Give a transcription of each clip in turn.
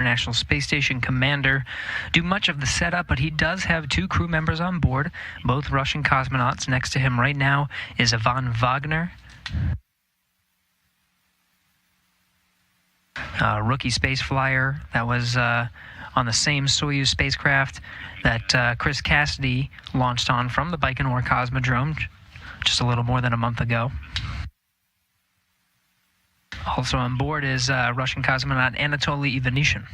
International Space Station commander, do much of the setup, but he does have 2 crew members on board, both Russian cosmonauts. Next to him right now is Ivan Wagner, rookie space flyer that was on the same Soyuz spacecraft that Chris Cassidy launched on from the Baikonur Cosmodrome just a little more than a month ago. Also on board is Russian cosmonaut Anatoly Ivanishin.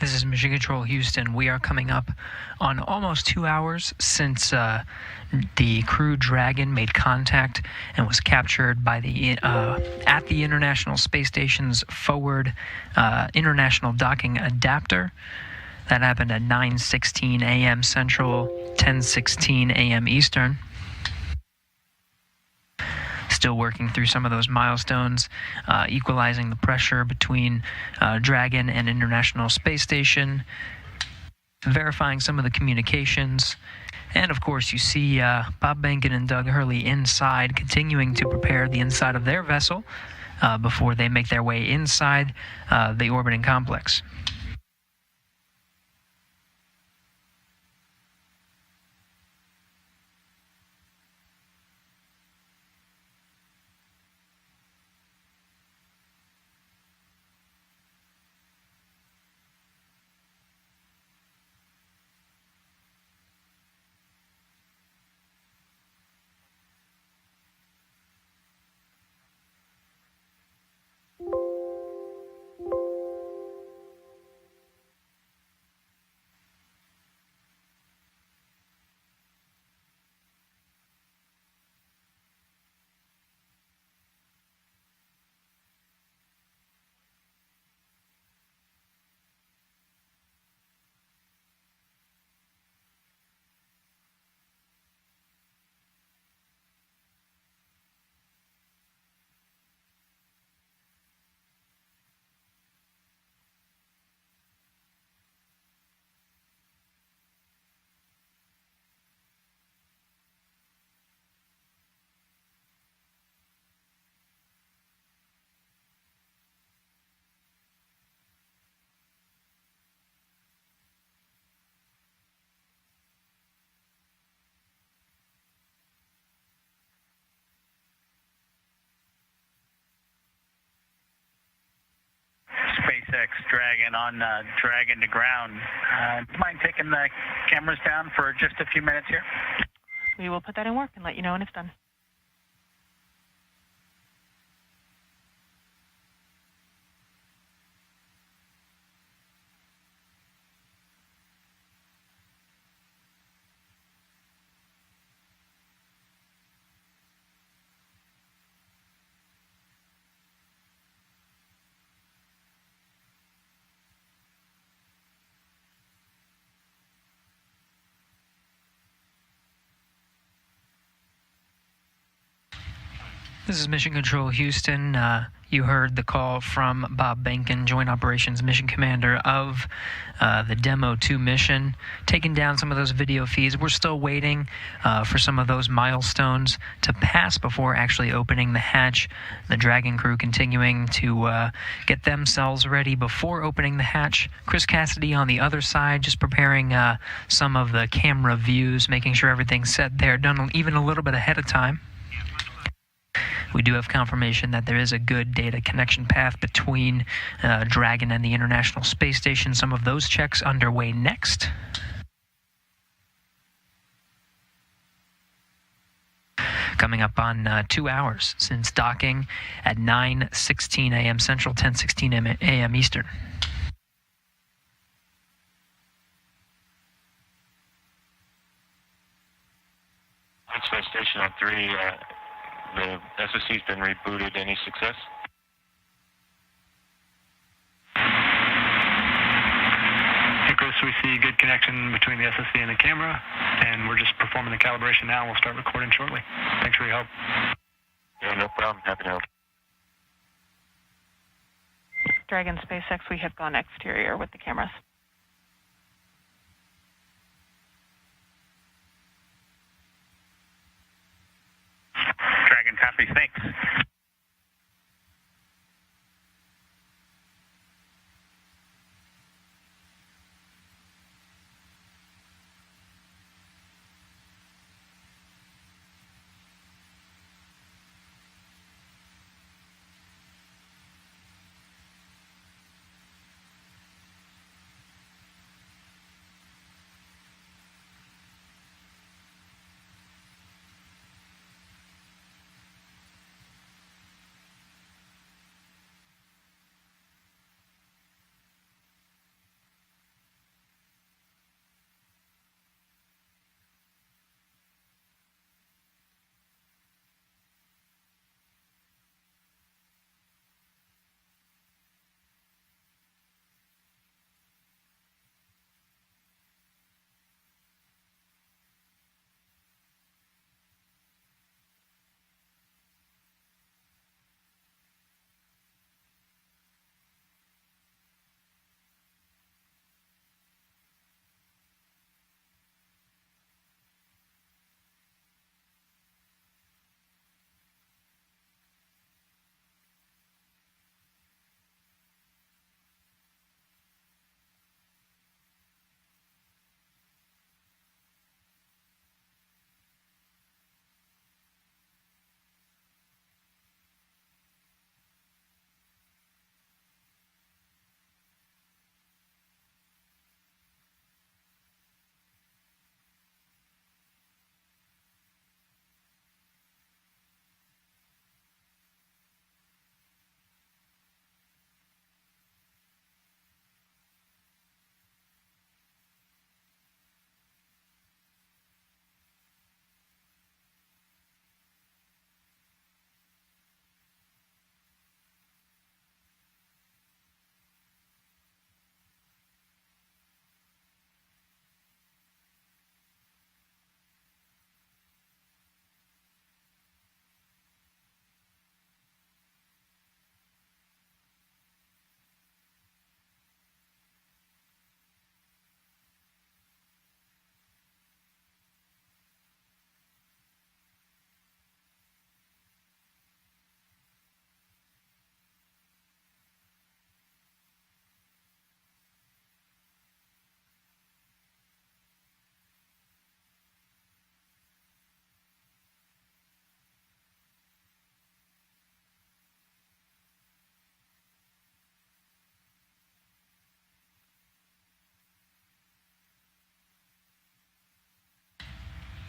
This is Mission Control Houston. We are coming up on almost 2 hours since the Crew Dragon made contact and was captured by the at the International Space Station's forward International Docking Adapter. That happened at 9:16 a.m. Central, 10:16 a.m. Eastern. Still working through some of those milestones, equalizing the pressure between Dragon and International Space Station, verifying some of the communications, and of course you see Bob Benhken and Doug Hurley inside, continuing to prepare the inside of their vessel before they make their way inside the orbiting complex. SpaceX Dragon on Dragon to ground. Do you mind taking the cameras down for just a few minutes here? We will put that in work and let you know when it's done. This is Mission Control Houston. You heard the call from Bob Benhken, Joint Operations Mission Commander of the Demo 2 mission, taking down some of those video feeds. We're still waiting for some of those milestones to pass before actually opening the hatch. The Dragon crew continuing to get themselves ready before opening the hatch. Chris Cassidy on the other side, just preparing some of the camera views, making sure everything's set there, done even a little bit ahead of time. We do have confirmation that there is a good data connection path between Dragon and the International Space Station. Some of those checks underway next. Coming up on 2 hours since docking at 9:16 a.m. Central, 10:16 a.m. Eastern. Space Station on 3. The SSC's been rebooted. Any success? Hey, Chris, we see good connection between the SSC and the camera, and we're just performing the calibration now. We'll start recording shortly. Thanks for your help. Yeah, no problem. Happy to help. Dragon SpaceX, we have gone exterior with the cameras. Dragon copy, thanks.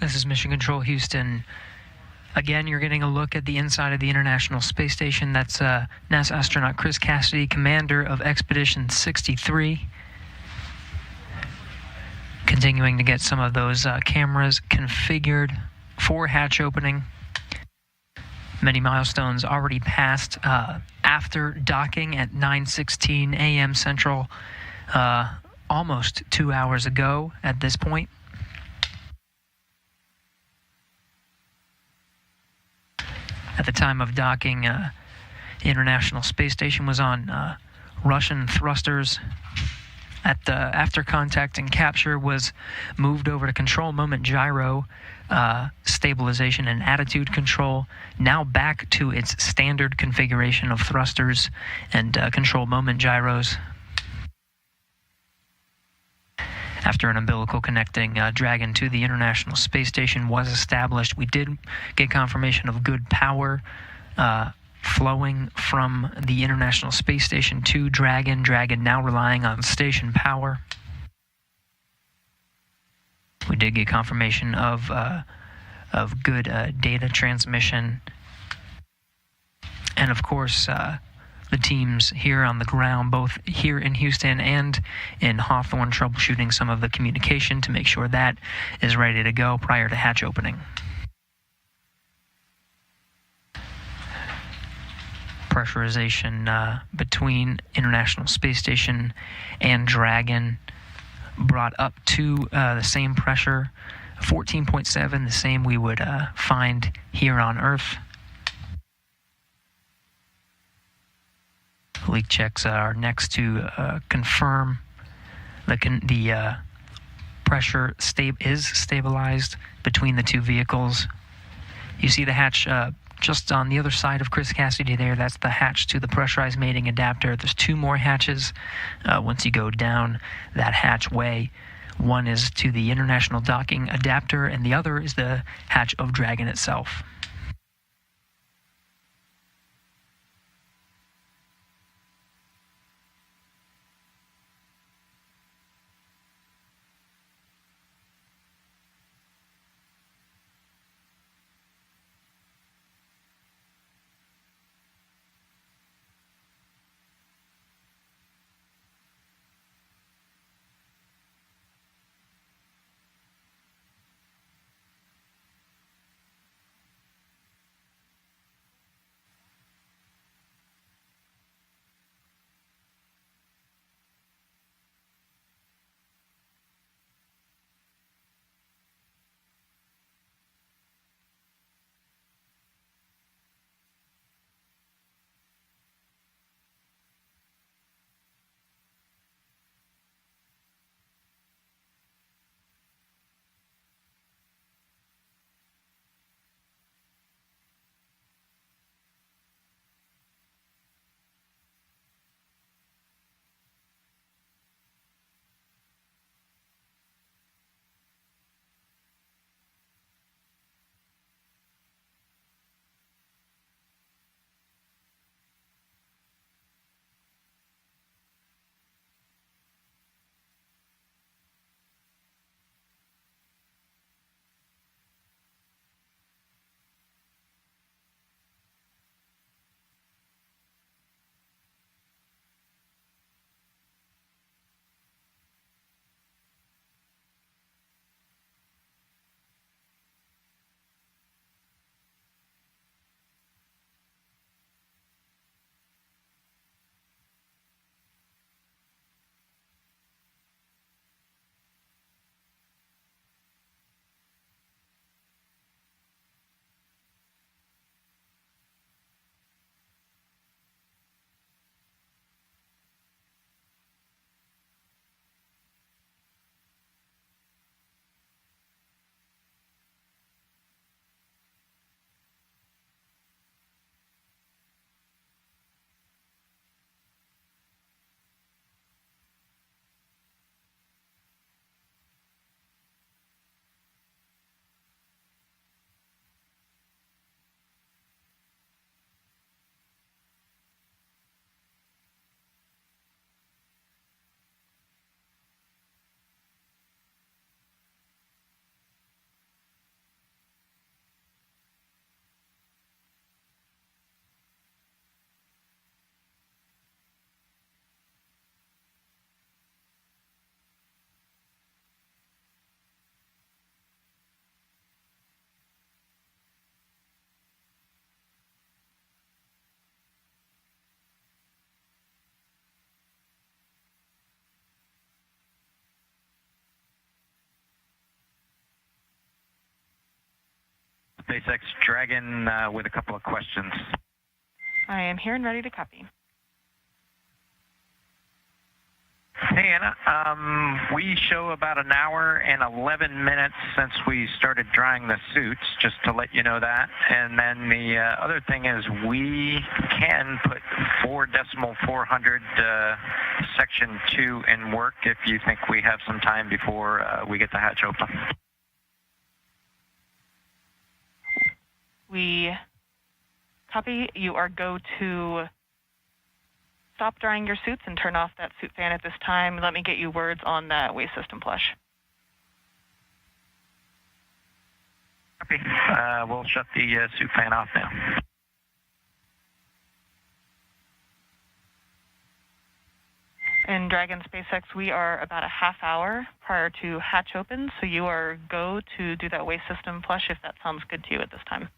This is Mission Control Houston. Again, you're getting a look at the inside of the International Space Station. That's NASA astronaut Chris Cassidy, commander of Expedition 63. Continuing to get some of those cameras configured for hatch opening. Many milestones already passed after docking at 9:16 a.m. Central, almost 2 hours ago at this point. At the time of docking, the International Space Station was on Russian thrusters. After contact and capture, was moved over to control moment gyro, stabilization and attitude control, now back to its standard configuration of thrusters and control moment gyros. After an umbilical connecting Dragon to the International Space Station was established, we did get confirmation of good power flowing from the International Space Station to Dragon. Dragon now relying on station power. We did get confirmation of good data transmission. And of course, the teams here on the ground, both here in Houston and in Hawthorne, troubleshooting some of the communication to make sure that is ready to go prior to hatch opening. Pressurization between International Space Station and Dragon brought up to the same pressure, 14.7, the same we would find here on Earth. Leak checks are next to confirm the pressure is stabilized between the two vehicles. You see the hatch just on the other side of Chris Cassidy there. That's the hatch to the pressurized mating adapter. There's two more hatches once you go down that hatchway. One is to the International Docking Adapter, and the other is the hatch of Dragon itself. SpaceX Dragon with a couple of questions. I am here and ready to copy. Hey, Anna. We show about an hour and 11 minutes since we started drying the suits, just to let you know that. And then the other thing is we can put 4.400 section 2 in work if you think we have some time before we get the hatch open. We copy. You are go to stop drying your suits and turn off that suit fan at this time. Let me get you words on that waste system flush. Copy. We'll shut the suit fan off now. In Dragon SpaceX, we are about a half hour prior to hatch open, so you are go to do that waste system flush if that sounds good to you at this time.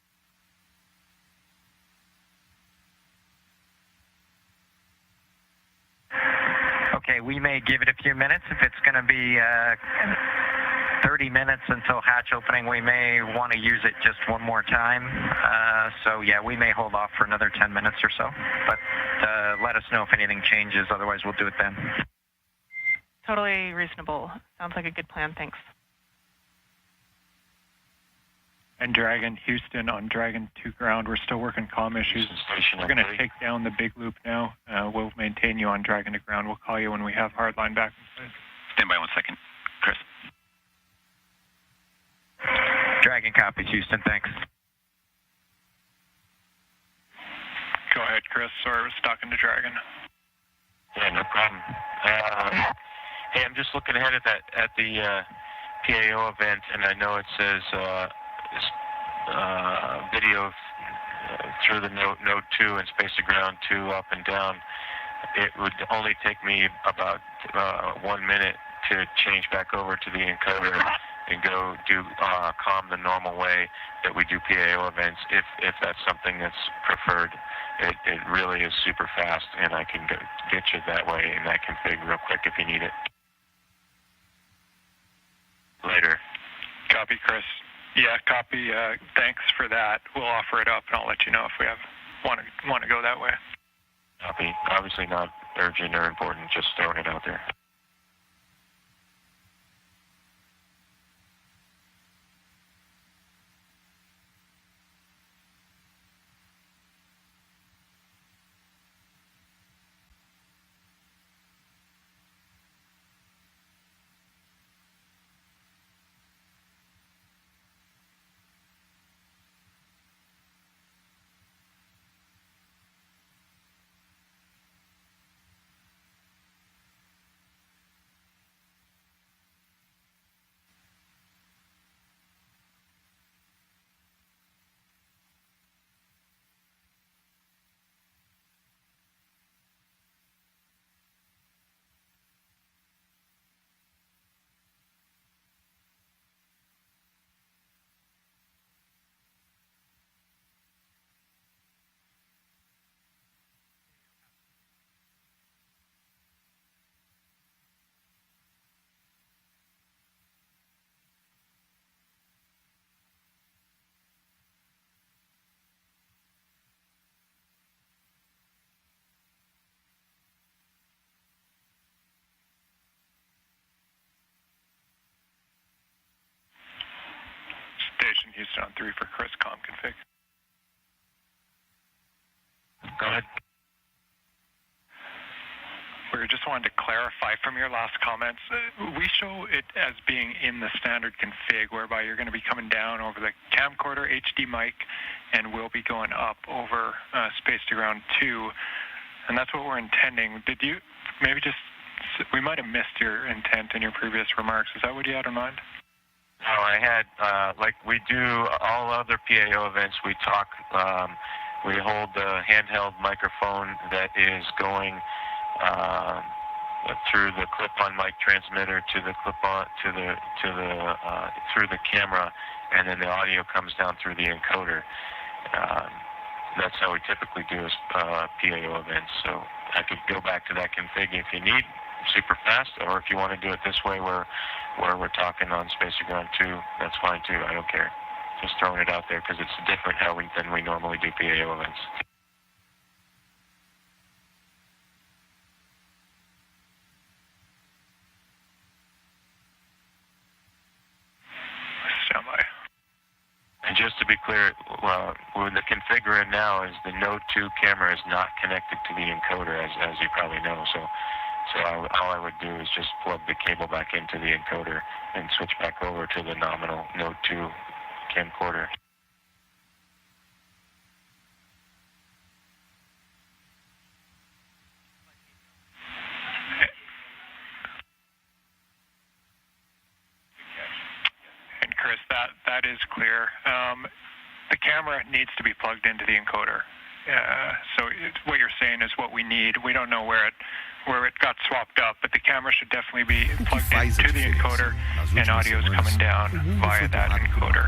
Okay, we may give it a few minutes. If it's going to be 30 minutes until hatch opening, we may want to use it just one more time. So, yeah, we may hold off for another 10 minutes or so. But let us know if anything changes. Otherwise, we'll do it then. Totally reasonable. Sounds like a good plan. Thanks. And Dragon, Houston on Dragon 2 ground. We're still working comm issues. We're going to take down the big loop now. We'll maintain you on Dragon to ground. We'll call you when we have hardline back in place. Stand by 1 second. Chris. Dragon copies, Houston. Thanks. Go ahead, Chris. Sorry, I was talking to Dragon. Yeah, no problem. Hey, I'm just looking ahead at the PAO event, and I know it says video through the node 2 and space to ground 2 up and down. It would only take me about 1 minute to change back over to the encoder and go do comm the normal way that we do PAO events, if that's something that's preferred. It really is super fast, and I can get you that way in that config real quick if you need it. Later. Copy, Chris. Yeah, copy. Thanks for that. We'll offer it up, and I'll let you know if we want to go that way. Copy. Obviously not urgent or important, just throwing it out there. Station Houston on 3 for Chris comm config. Go ahead. We just wanted to clarify from your last comments. We show it as being in the standard config, whereby you're going to be coming down over the camcorder HD mic, and we'll be going up over space to ground 2, and that's what we're intending. Did you maybe just? We might have missed your intent in your previous remarks. Is that what you had in mind? No, I had, like we do all other PAO events, we talk, we hold the handheld microphone that is going through the clip-on mic transmitter to the clip-on, through the camera, and then the audio comes down through the encoder. That's how we typically do PAO events, so I could go back to that config if you need, super fast, or if you want to do it this way where we're talking on space to ground 2, that's fine too, I don't care. Just throwing it out there because it's different than we normally do PAO events. Standby. And just to be clear, the config we're in now is the Node 2 camera is not connected to the encoder, as you probably know. So all I would do is just plug the cable back into the encoder and switch back over to the nominal Node 2 camcorder. And Chris, that is clear. The camera needs to be plugged into the encoder. So what you're saying is what we need. We don't know where it got swapped up, but the camera should definitely be plugged into the encoder, and audio is coming down via that encoder.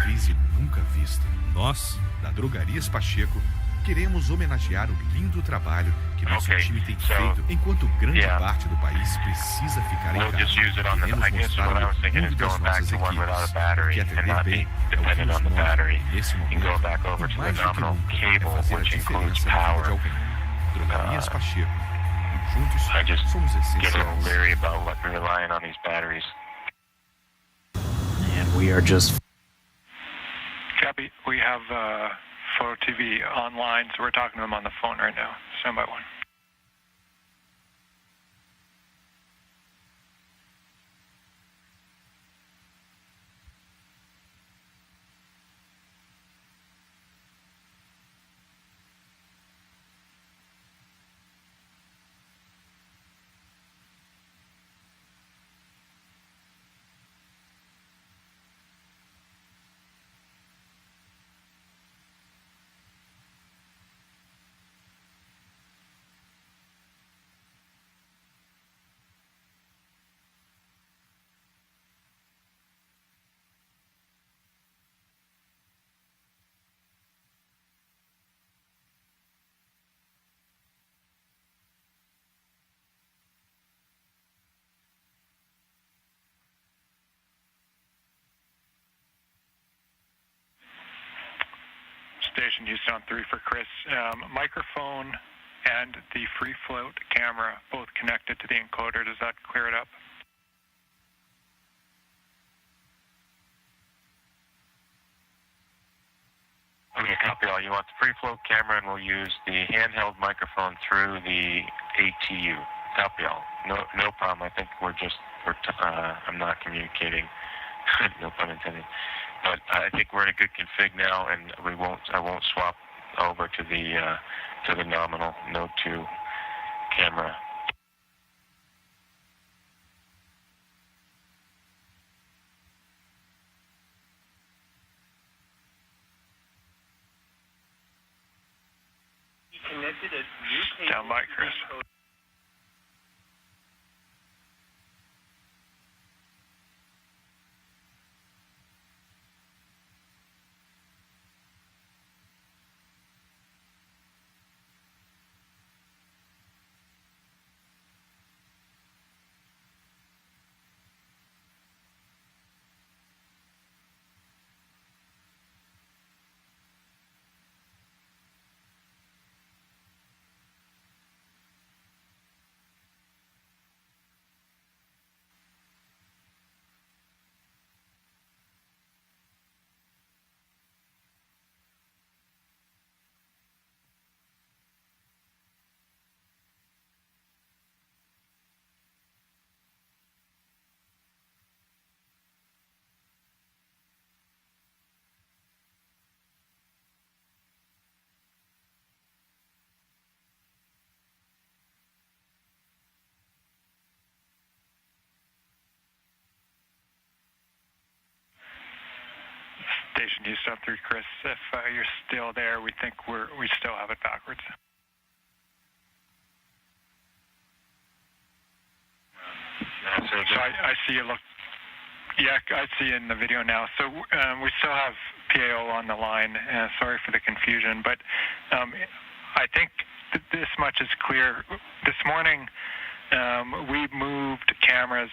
Nunca vista. Nós, da Drogarias Pacheco, queremos homenagear o lindo trabalho que nosso time tem feito, enquanto grande parte do país precisa ficar em casa. Queremos mostrar ao mundo das nossas equipes que atender bem é o que nos move nesse momento, e mais do que nunca é fazer a diferença na vida de alguém. Drogarias Pacheco. Juntos, somos essenciais. Leery about relying on these batteries. And we are just... Copy. We have Photo TV online, so we're talking to them on the phone right now. Stand by one. Station Houston on 3 for Chris. Microphone and the free float camera both connected to the encoder. Does that clear it up? Okay, copy all. You want the free float camera, and we'll use the handheld microphone through the ATU. Copy all. No problem. I think I'm not communicating. No pun intended. But I think we're in a good config now, and I won't swap over to the nominal Node 2 camera. Stand by, Chris. Station Houston on 3, Chris. If you're still there, we think we still have it backwards. So I see you look. Yeah, I see in the video now. So we still have PAO on the line. Sorry for the confusion, but I think this much is clear. This morning, we moved cameras,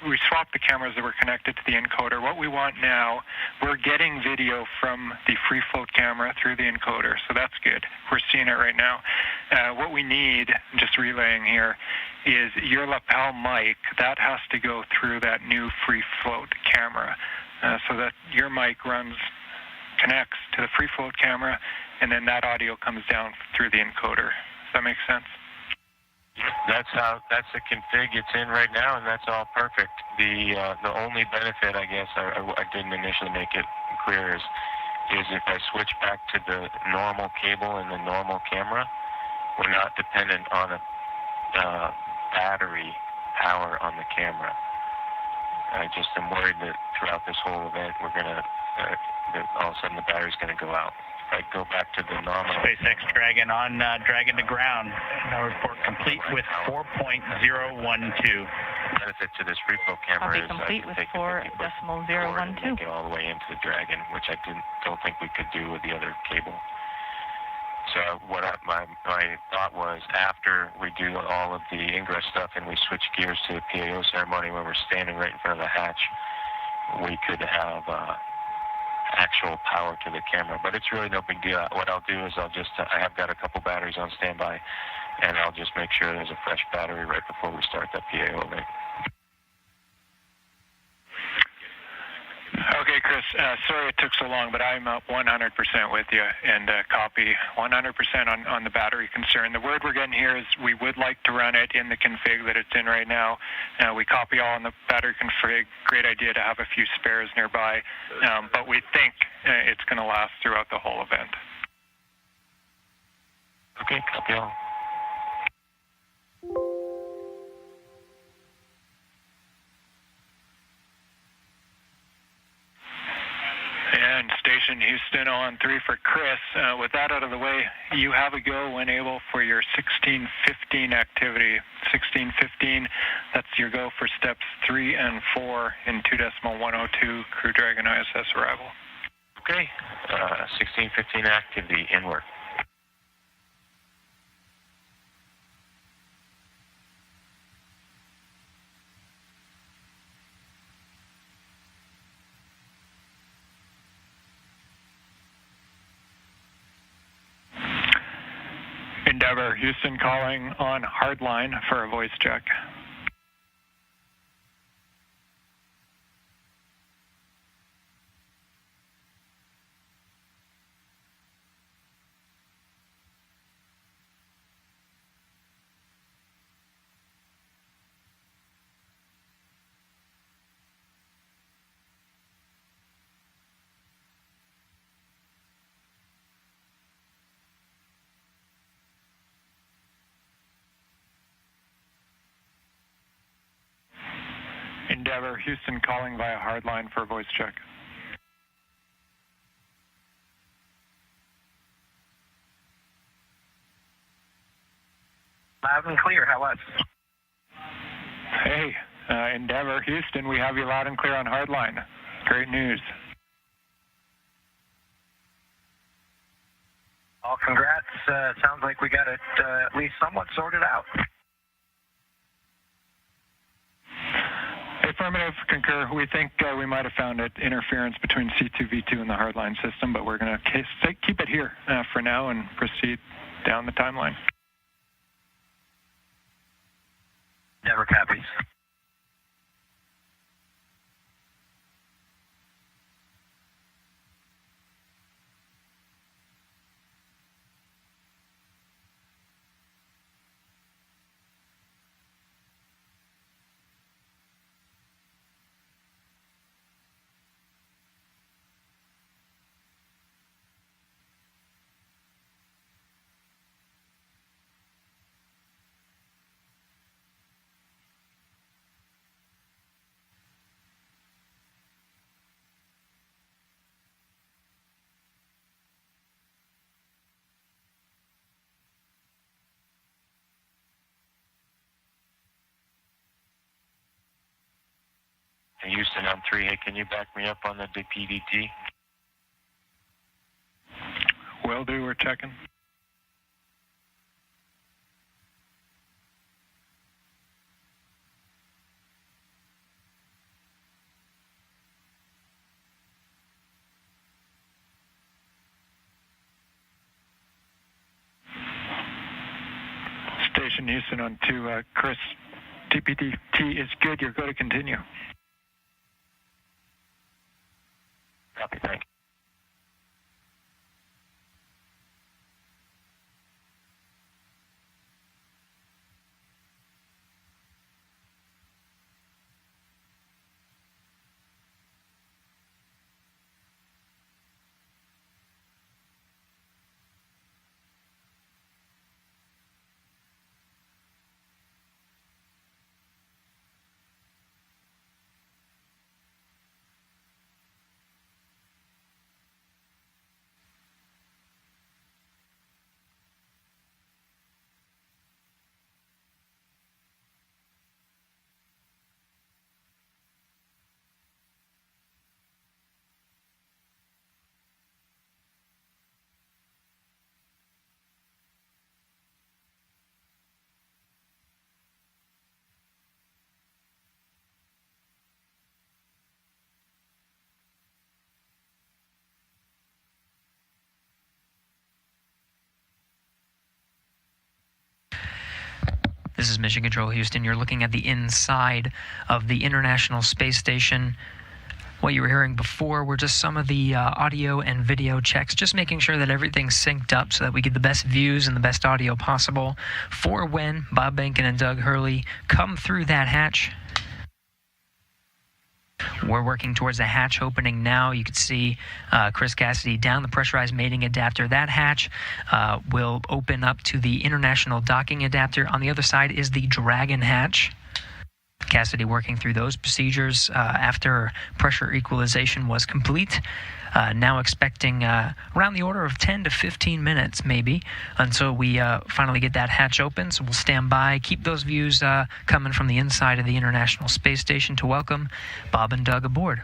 we swapped the cameras that were connected to the encoder. What we want now, we're getting video from the free float camera through the encoder, so that's good. We're seeing it right now. What we need, just relaying here, is your lapel mic. That has to go through that new free float camera, so that your mic connects to the free float camera, and then that audio comes down through the encoder. Does that make sense? That's the config it's in right now, and that's all perfect. The only benefit, I guess, I didn't initially make it clear, is if I switch back to the normal cable and the normal camera, we're not dependent on a battery power on the camera. I just am worried that throughout this whole event, we're gonna that all of a sudden the battery's gonna go out. I go back to the normal. SpaceX Dragon on Dragon to ground. Now report complete with 4.012. The benefit to this free flow camera is complete with 4.012. Make it all the way into the Dragon, which I don't think we could do with the other cable. So my thought was, after we do all of the ingress stuff and we switch gears to the PAO ceremony when we're standing right in front of the hatch, we could have actual power to the camera. But it's really no big deal. What I'll do is I have got a couple batteries on standby, and I'll just make sure there's a fresh battery right before we start that PAO event. Okay, Chris, sorry it took so long, but I'm 100% with you, and copy 100% on the battery concern. The word we're getting here is we would like to run it in the config that it's in right now. We copy all on the battery config. Great idea to have a few spares nearby, but we think it's going to last throughout the whole event. Okay, copy all. And Station Houston on 3 for Chris. With that out of the way, you have a go when able for your 1615 activity. 1615, that's your go for steps 3 and 4 in 2.102 Crew Dragon ISS arrival. Okay, 1615 activity, inward. Endeavour, Houston calling on hardline for a voice check. Endeavour, Houston calling via hardline for a voice check. Loud and clear, how was? Hey, Endeavour, Houston, we have you loud and clear on hardline. Great news. Well, congrats. Sounds like we got it at least somewhat sorted out. Affirmative, concur. We think we might have found interference between C2V2 and the hardline system, but we're going to keep it here for now and proceed down the timeline. Never copies. Houston on 3, hey, can you back me up on the PDT? Will do, we're checking. Houston, Houston on to Chris. TPT is good. You're good to continue. Copy, thank you. This is Mission Control Houston. You're looking at the inside of the International Space Station. What you were hearing before were just some of the audio and video checks, just making sure that everything's synced up so that we get the best views and the best audio possible for when Bob Benhken and Doug Hurley come through that hatch. We're working towards the hatch opening now. You can see Chris Cassidy down the pressurized mating adapter. That hatch will open up to the international docking adapter. On the other side is the Dragon hatch. Cassidy working through those procedures after pressure equalization was complete. Now expecting around the order of 10 to 15 minutes maybe until we finally get that hatch open. So we'll stand by, keep those views coming from the inside of the International Space Station to welcome Bob and Doug aboard.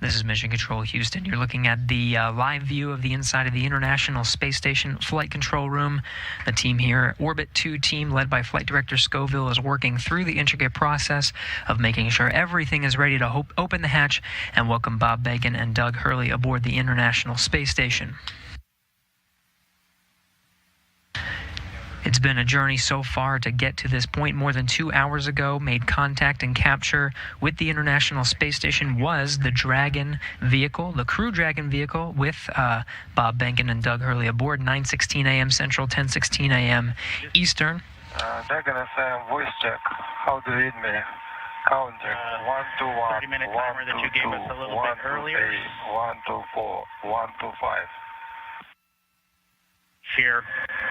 This is Mission Control Houston. You're looking at the live view of the inside of the International Space Station Flight Control Room. The team here, Orbit 2 team, led by Flight Director Scoville, is working through the intricate process of making sure everything is ready to open the hatch and welcome Bob Benhken and Doug Hurley aboard the International Space Station. It's been a journey so far to get to this point. More than 2 hours ago, made contact and capture with the International Space Station was the Dragon vehicle, the Crew Dragon vehicle, with Bob Benhken and Doug Hurley aboard, 9:16 a.m. Central, 10:16 a.m. Eastern. Dragon FM, voice check. How do you read me? Counting. 1, 2, 1. 30-minute timer that you gave us a little bit earlier. 1, 2, 4. 1, 2, 5. Here,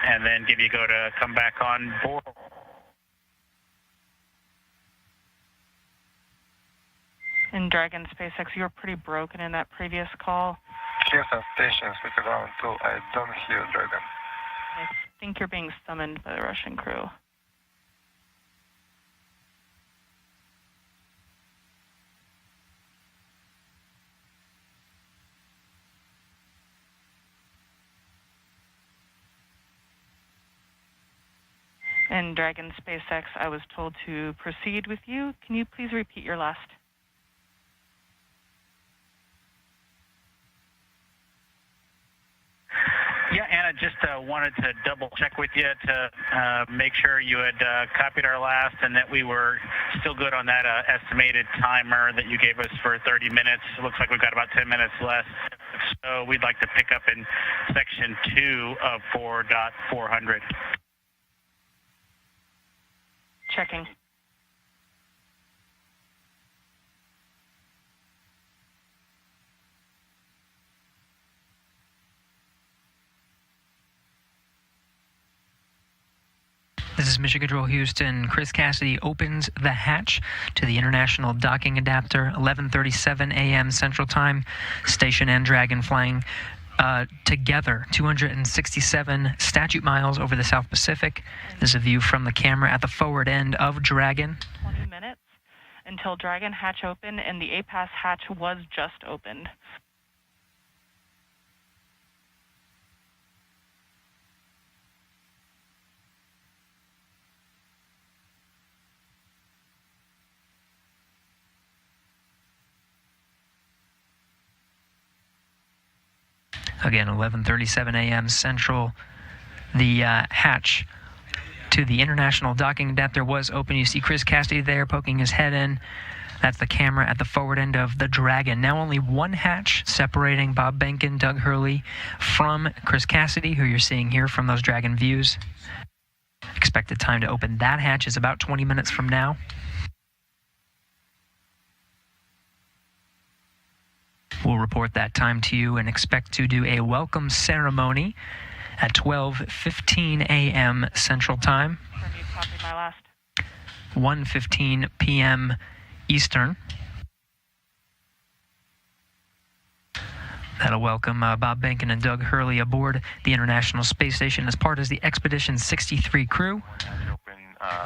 and then give you go to come back on board. In Dragon SpaceX, you were pretty broken in that previous call. Houston Station, speak ground 2. I don't hear Dragon. I think you're being summoned by the Russian crew. In Dragon SpaceX, I was told to proceed with you. Can you please repeat your last? Yeah, Anna, just wanted to double check with you to make sure you had copied our last and that we were still good on that estimated timer that you gave us for 30 minutes. It looks like we've got about 10 minutes left. So we'd like to pick up in section 2 of 4.400. Checking. This is Mission Control Houston. Chris Cassidy opens the hatch to the International Docking Adapter, 11:37 a.m. Central Time. Station and Dragon flying together, 267 statute miles over the South Pacific. This is a view from the camera at the forward end of Dragon. 20 minutes until Dragon hatch opened, and the APAS hatch was just opened. Again, 11:37 a.m. Central. The hatch to the International Docking Adapter was open. You see Chris Cassidy there poking his head in. That's the camera at the forward end of the Dragon. Now only one hatch separating Bob Benhken, Doug Hurley from Chris Cassidy, who you're seeing here from those Dragon views. Expected time to open that hatch is about 20 minutes from now. We'll report that time to you and expect to do a welcome ceremony at 12:15 a.m. Central Time, 1:15 p.m. Eastern. That'll welcome Bob Benhken and Doug Hurley aboard the International Space Station as part of the Expedition 63 crew.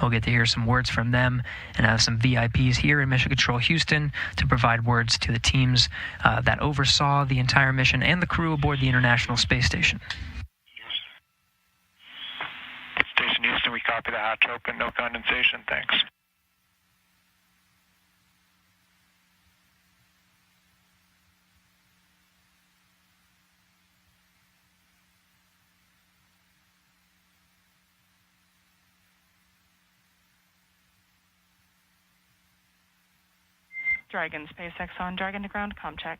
We'll get to hear some words from them and have some VIPs here in Mission Control Houston to provide words to the teams that oversaw the entire mission and the crew aboard the International Space Station. Station Houston, we copy the hatch open, no condensation, thanks. Dragon SpaceX on Dragon to ground, comm check.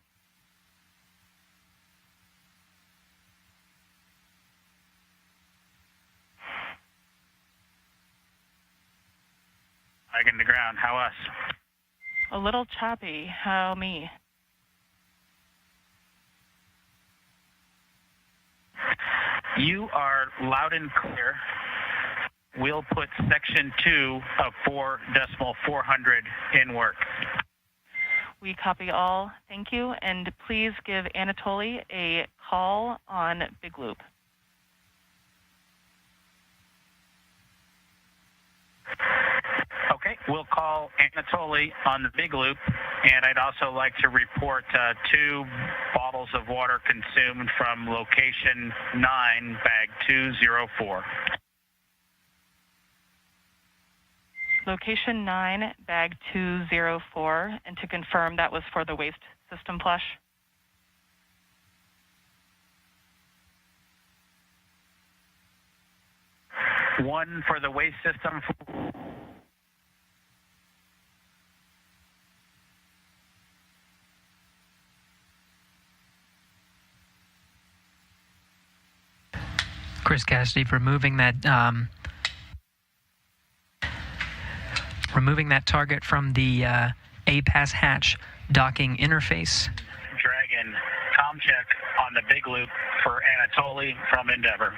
Dragon to ground, how us? A little choppy, how me? You are loud and clear. We'll put section 2 of 4.400 in work. We copy all, thank you, and please give Anatoly a call on Big Loop. Okay, we'll call Anatoly on the Big Loop, and I'd also like to report 2 bottles of water consumed from location 9, bag 204. Location 9, bag 204, and to confirm that was for the waste system flush. 1 for the waste system. Chris Cassidy removing that target from the APAS hatch docking interface. Dragon, comm check on the big loop for Anatoly from Endeavour.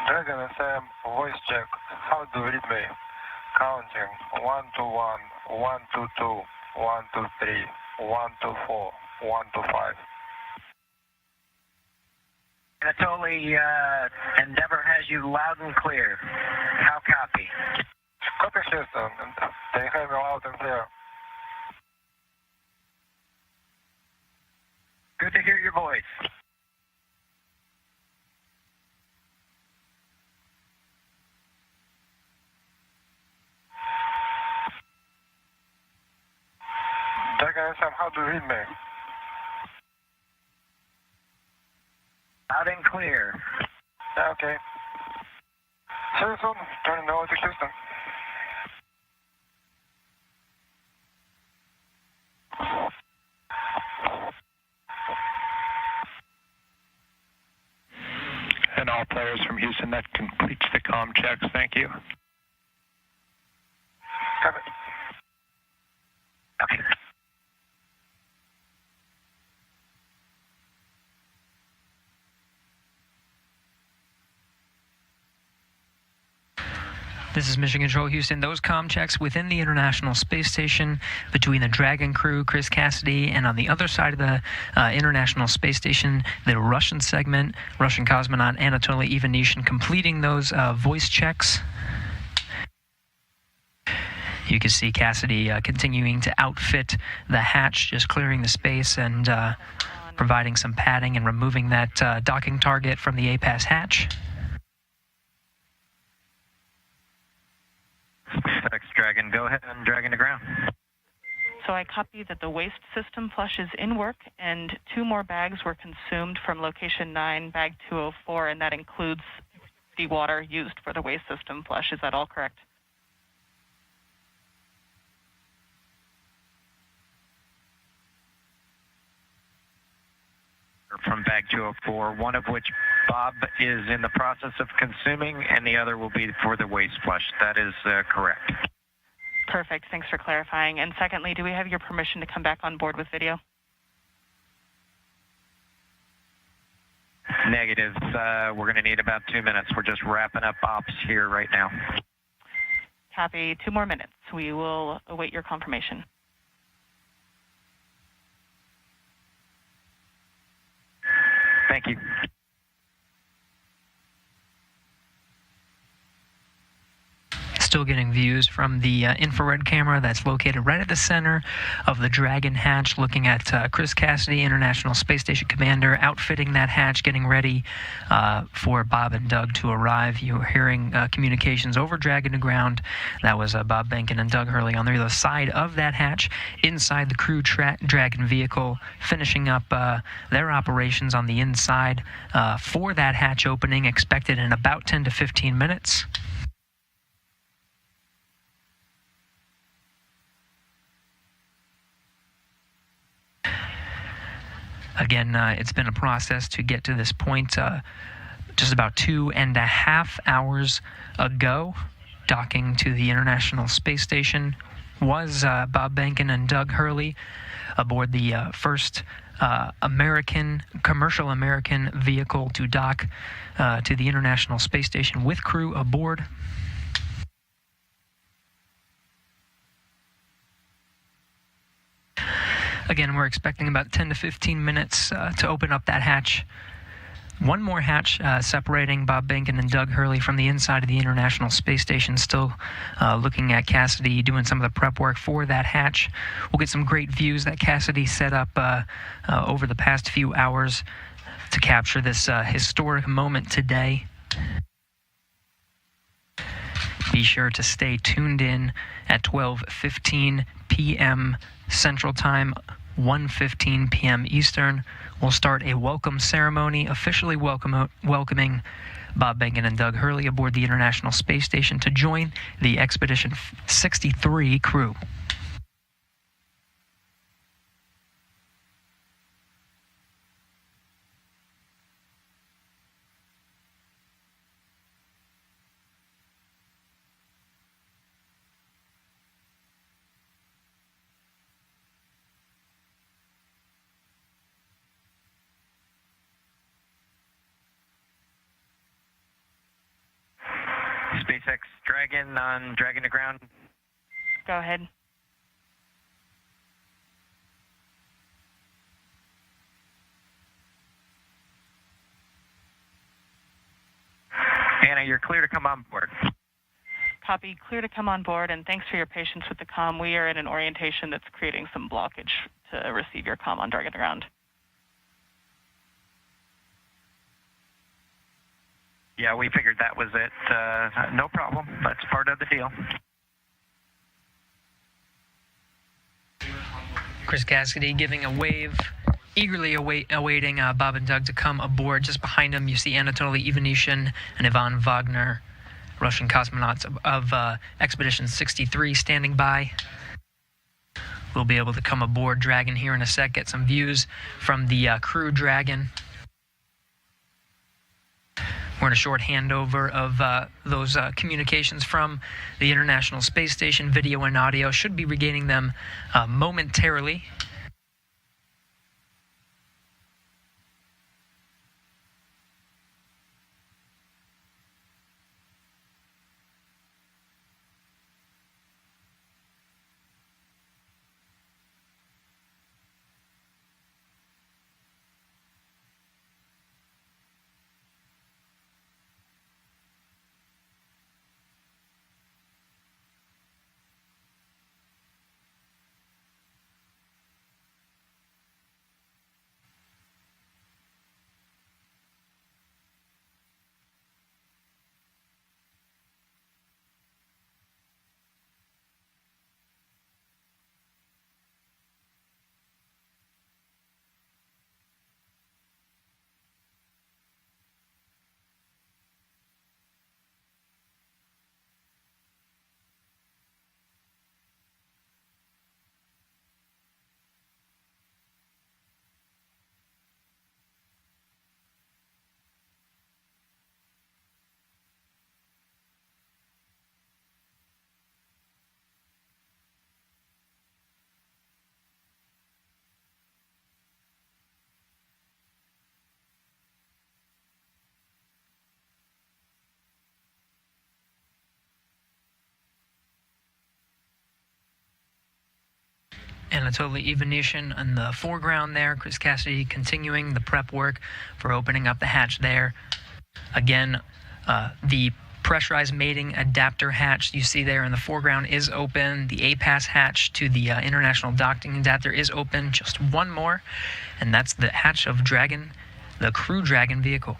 Dragon FM, voice check. How do you read me? Counting 1 to 1, 1 to 2, 1 to 3, 1 to 4, 1 to 5. Anatoly, Endeavour has you loud and clear. How copy? Copy, Houston. They have you loud and clear. Good to hear your voice. Dragon FM, how do you read me? Loud and clear. Okay. See you soon. Turning over to Houston. And all players from Houston, that completes the comm checks. Thank you. Copy. Okay. This is Mission Control Houston. Those comm checks within the International Space Station between the Dragon crew, Chris Cassidy, and on the other side of the International Space Station, the Russian segment, Russian cosmonaut Anatoly Ivanishin, completing those voice checks. You can see Cassidy continuing to outfit the hatch, just clearing the space and providing some padding and removing that docking target from the APAS hatch. Thanks, Dragon. Go ahead and Dragon to ground. So I copy that the waste system flush is in work and 2 more bags were consumed from location 9, bag 204, and that includes the water used for the waste system flush. Is that all correct? From bag 204, one of which Bob is in the process of consuming, and the other will be for the waste flush. That is correct. Perfect. Thanks for clarifying. And secondly, do we have your permission to come back on board with video? Negative. We're going to need about 2 minutes. We're just wrapping up ops here right now. Copy. 2 more minutes. We will await your confirmation. Thank you. Still getting views from the infrared camera that's located right at the center of the Dragon hatch, looking at Chris Cassidy, International Space Station Commander, outfitting that hatch, getting ready for Bob and Doug to arrive. You are hearing communications over Dragon to ground. That was Bob Benhken and Doug Hurley on the other side of that hatch, inside the crew Dragon vehicle, finishing up their operations on the inside for that hatch opening, expected in about 10 to 15 minutes. Again, it's been a process to get to this point. Just about 2.5 hours ago, docking to the International Space Station was Bob Benhken and Doug Hurley aboard the first commercial American vehicle to dock to the International Space Station with crew aboard. Again, we're expecting about 10 to 15 minutes to open up that hatch One more hatch separating Bob Benhken and Doug Hurley from the inside of the International Space Station, still looking at Cassidy doing some of the prep work for that hatch. We'll get some great views that Cassidy set up over the past few hours to capture this historic moment today. Be sure to stay tuned in at 12:15 p.m. Central Time, 1:15 p.m. Eastern. We'll start a welcome ceremony officially welcoming Bob Benhken and Doug Hurley aboard the International Space Station to join the Expedition 63 crew. SpaceX Dragon on Dragon to ground. Go ahead. Anna, you're clear to come on board. Copy. Clear to come on board, and thanks for your patience with the comm. We are in an orientation that's creating some blockage to receive your comm on Dragon to ground. Yeah, we figured that was it. No problem. That's part of the deal. Chris Cassidy giving a wave, eagerly awaiting Bob and Doug to come aboard. Just behind him, you see Anatoly Ivanishin and Ivan Wagner, Russian cosmonauts of Expedition 63, standing by. We'll be able to come aboard Dragon here in a sec, get some views from the crew Dragon. We're in a short handover of those communications from the International Space Station. Video and audio should be regaining them momentarily. Anatoly Ivanishin in the foreground there. Chris Cassidy continuing the prep work for opening up the hatch there. Again, the pressurized mating adapter hatch you see there in the foreground is open. The APAS hatch to the International Docking Adapter is open. Just one more, and that's the hatch of Dragon, the Crew Dragon vehicle.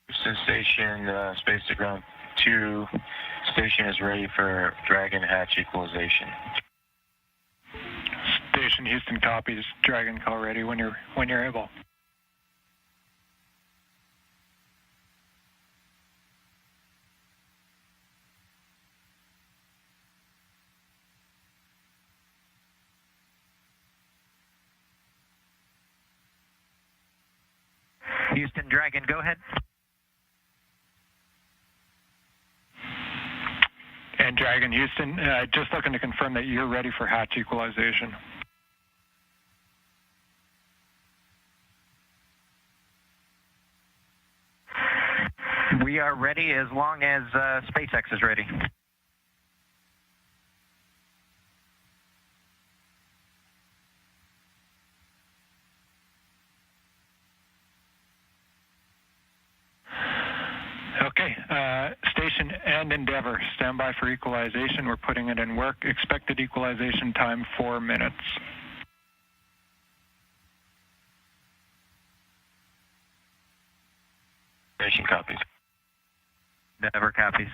Houston Station, space to ground 2. Station is ready for Dragon hatch equalization. Station Houston copies. Dragon call ready when you're able. Houston, Dragon, go ahead. And Dragon, Houston, just looking to confirm that you're ready for hatch equalization. We are ready as long as SpaceX is ready. Okay, Station and Endeavour, stand by for equalization. We're putting it in work. Expected equalization time, 4 minutes. Station copies. Endeavour copies.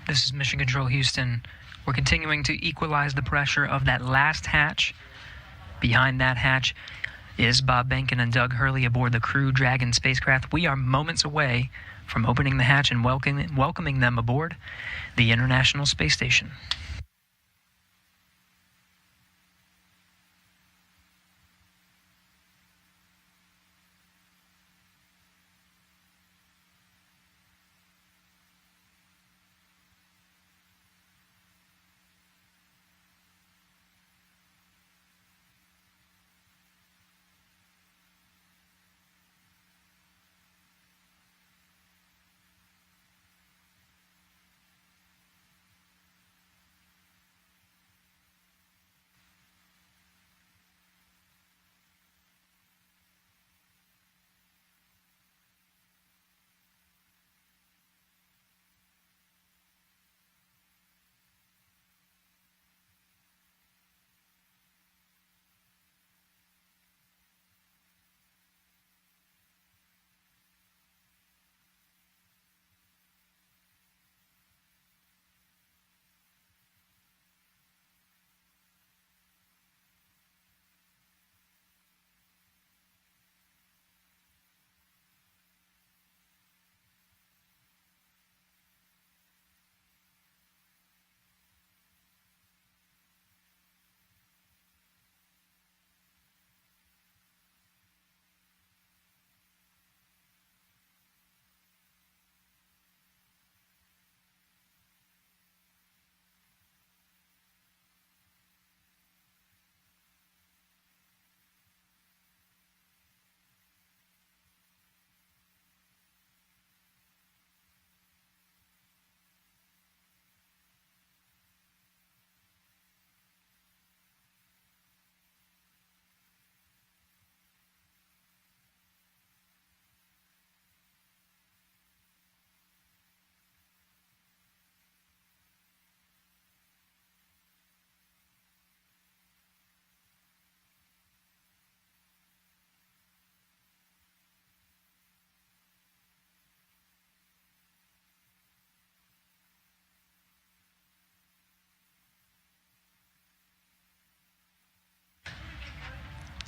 This is Mission Control Houston. We're continuing to equalize the pressure of that last hatch. Behind that hatch is Bob Benhken and Doug Hurley aboard the Crew Dragon spacecraft. We are moments away from opening the hatch and welcoming them aboard the International Space Station.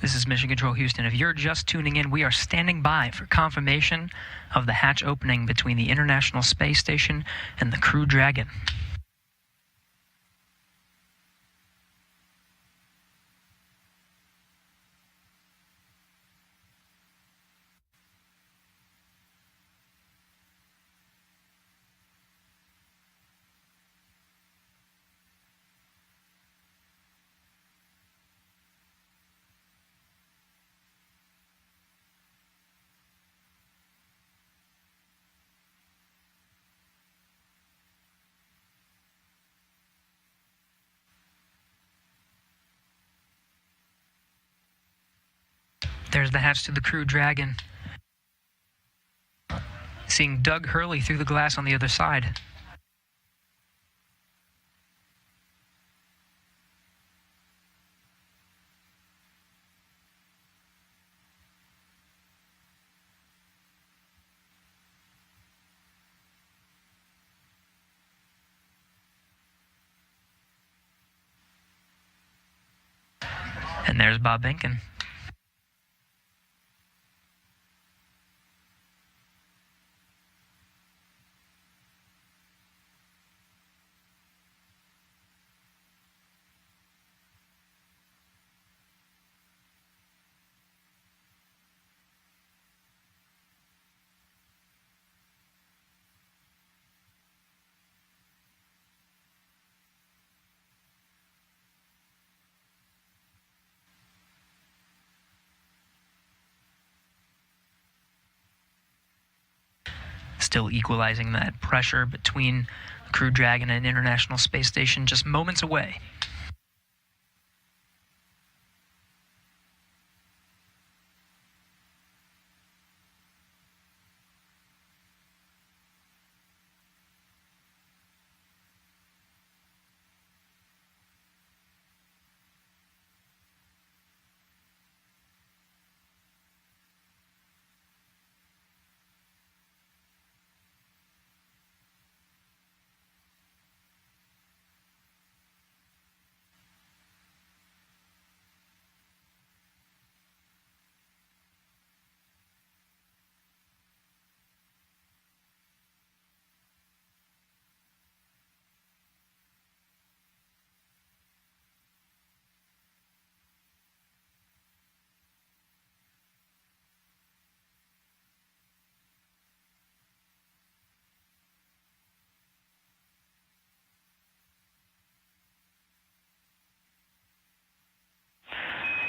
This is Mission Control Houston. If you're just tuning in, we are standing by for confirmation of the hatch opening between the International Space Station and the Crew Dragon. There's the hatch to the Crew Dragon. Seeing Doug Hurley through the glass on the other side. And there's Bob Benhken. Still equalizing that pressure between the Crew Dragon and International Space Station, just moments away.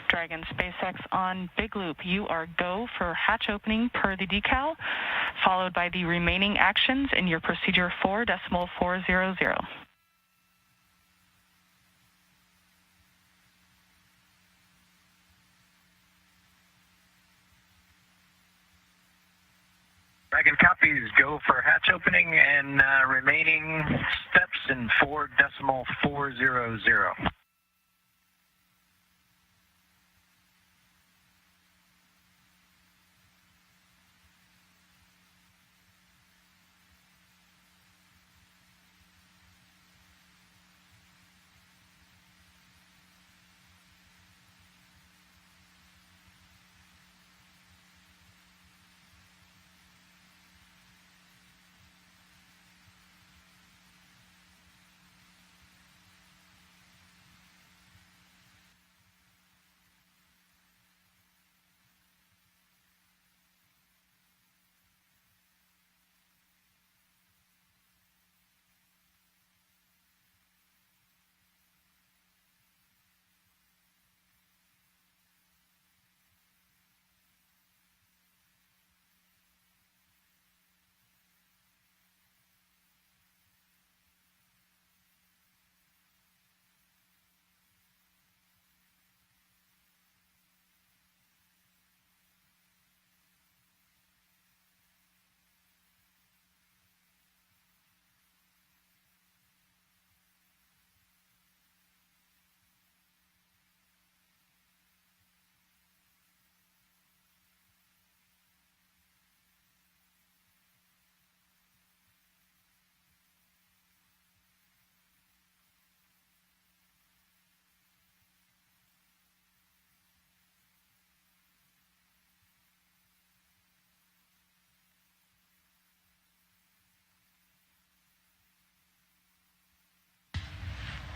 Dragon SpaceX on Big Loop. You are go for hatch opening per the decal, followed by the remaining actions in your procedure 4.400. Dragon copies, go for hatch opening and remaining steps in 4.400.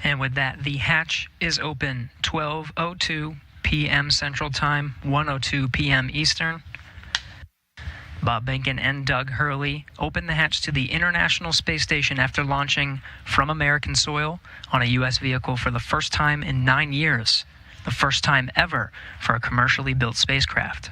And with that, the hatch is open 12:02 p.m. Central Time, 1:02 p.m. Eastern. Bob Benhken and Doug Hurley opened the hatch to the International Space Station after launching from American soil on a U.S. vehicle for the first time in 9 years, the first time ever for a commercially built spacecraft.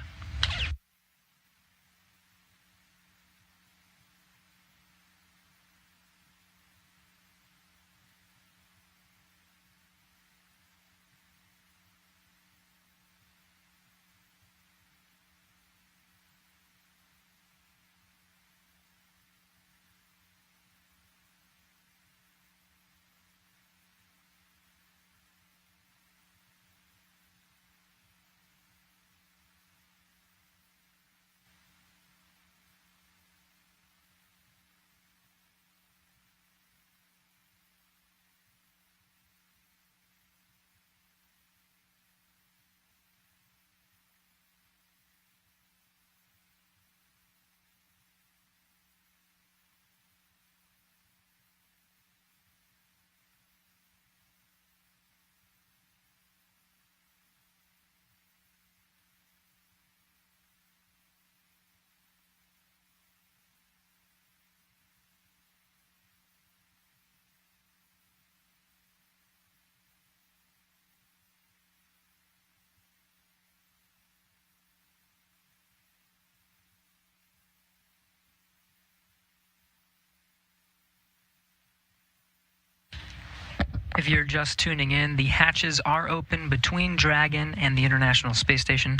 If you're just tuning in, the hatches are open between Dragon and the International Space Station.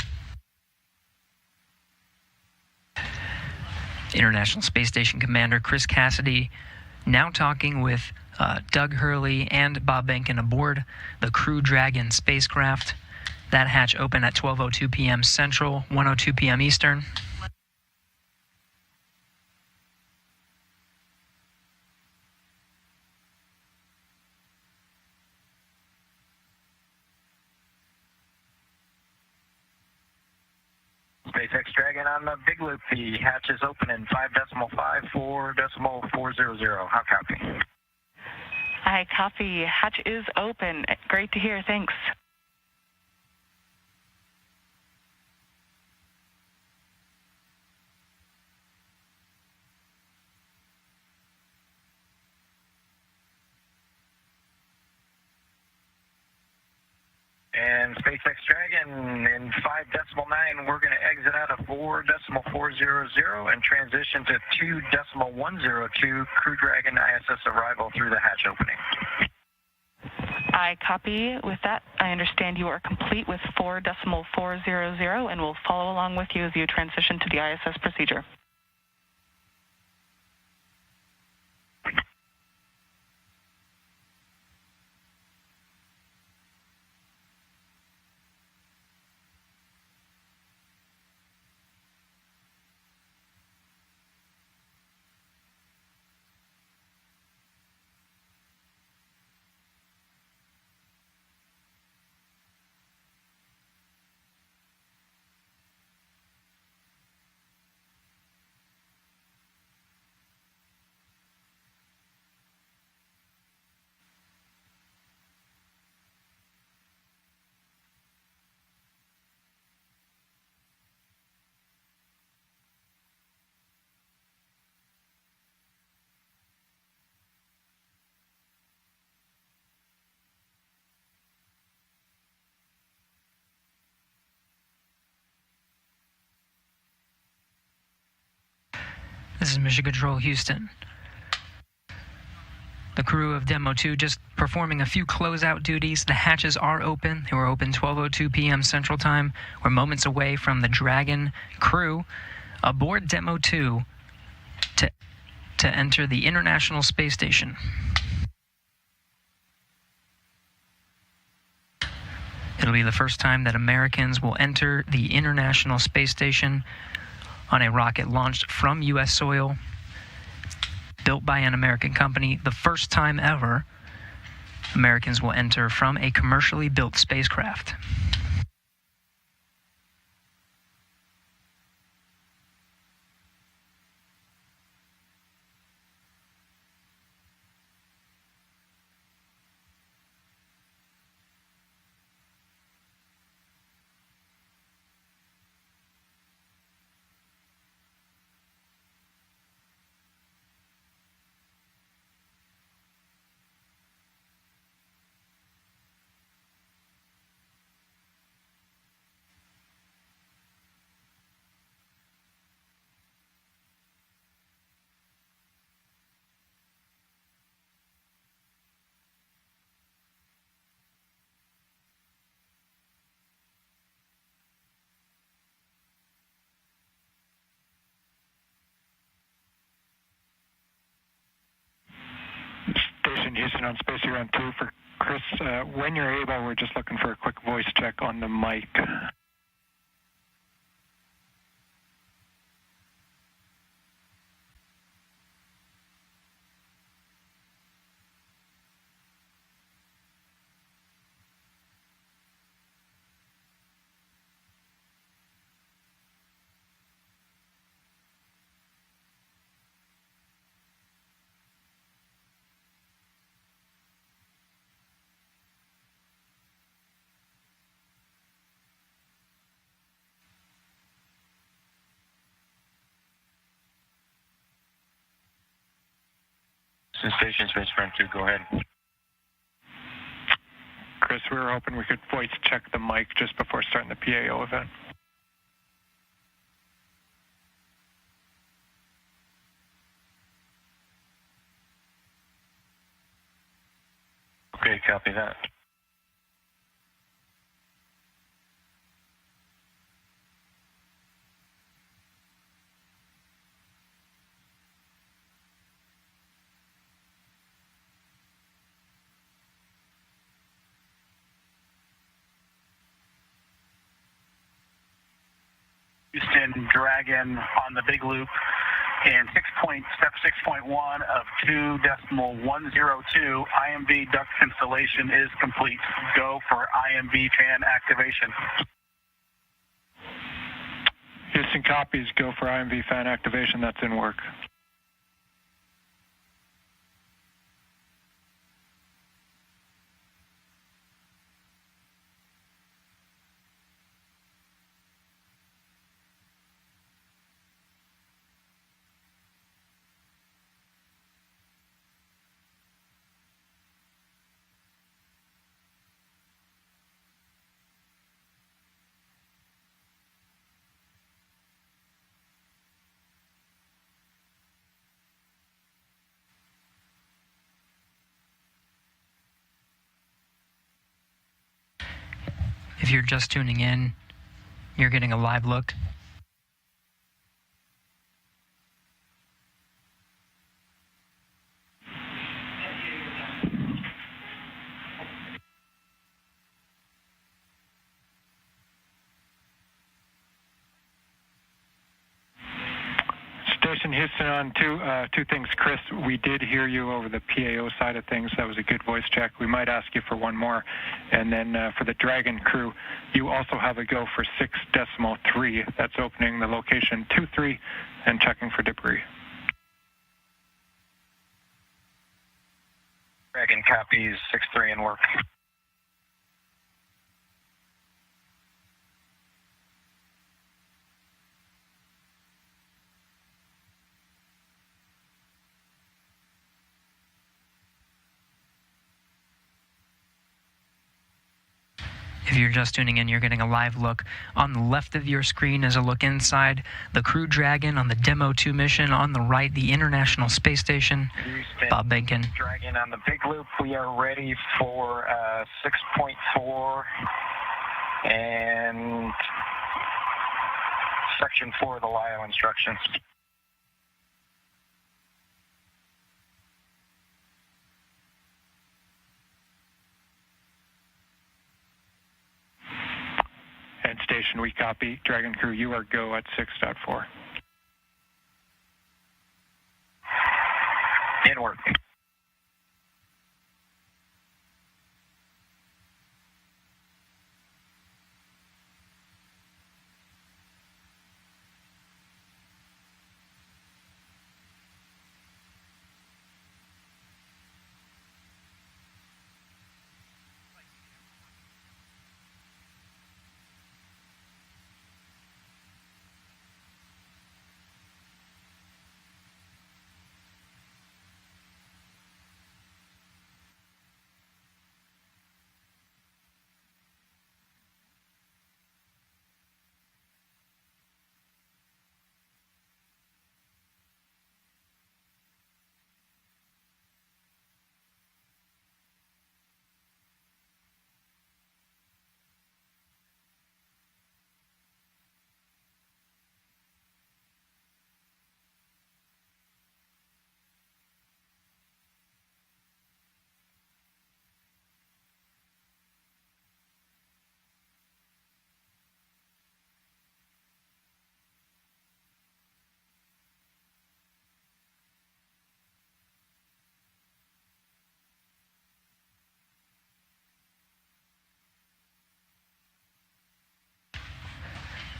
International Space Station Commander Chris Cassidy now talking with Doug Hurley and Bob Benhken aboard the Crew Dragon spacecraft. That hatch open at 12:02 p.m. Central, 1:02 p.m. Eastern. SpaceX Dragon on the big loop. The hatch is open in 5.5, 4.400. How copy? I copy. Hatch is open. Great to hear. Thanks. And SpaceX Dragon in 5.9, we're going to exit out of 4.400 and transition to 2.102 Crew Dragon ISS arrival through the hatch opening. I copy. With that, I understand you are complete with 4.400 and will follow along with you as you transition to the ISS procedure. This is Mission Control Houston. The crew of Demo 2 just performing a few closeout duties. The hatches are open. They were open 12:02 p.m. Central Time. We're moments away from the Dragon crew aboard Demo 2 to enter the International Space Station. It'll be the first time that Americans will enter the International Space Station on a rocket launched from U.S. soil, built by an American company. The first time ever Americans will enter from a commercially built spacecraft. Station Houston on Space Ground 2 for Chris. When you're able, we're just looking for a quick voice check on the mic. Station Space Ground 2, go ahead. Chris, we were hoping we could voice check the mic just before starting the PAO event. Okay, copy that. Houston Dragon on the big loop in step 6.1 of 2.102. IMV duct installation is complete. Go for IMV fan activation. Houston copies, go for IMV fan activation, that's in work. If you're just tuning in, you're getting a live look. Station Houston on two things. Chris, we did hear you over the PAO side of things. That was a good voice check. We might ask you for one more. And then for the Dragon crew, you also have a go for 6.3. That's opening the location 23 and checking for debris. Dragon copies 6.3 in work. If you're just tuning in, you're getting a live look. On the left of your screen is a look inside the Crew Dragon on the Demo 2 mission. On the right, the International Space Station. Houston Bob Benhken. Dragon on the big loop. We are ready for 6.4 and section 4 of the LIO instructions. And station, we copy. Dragon crew, you are go at 6.4. In work.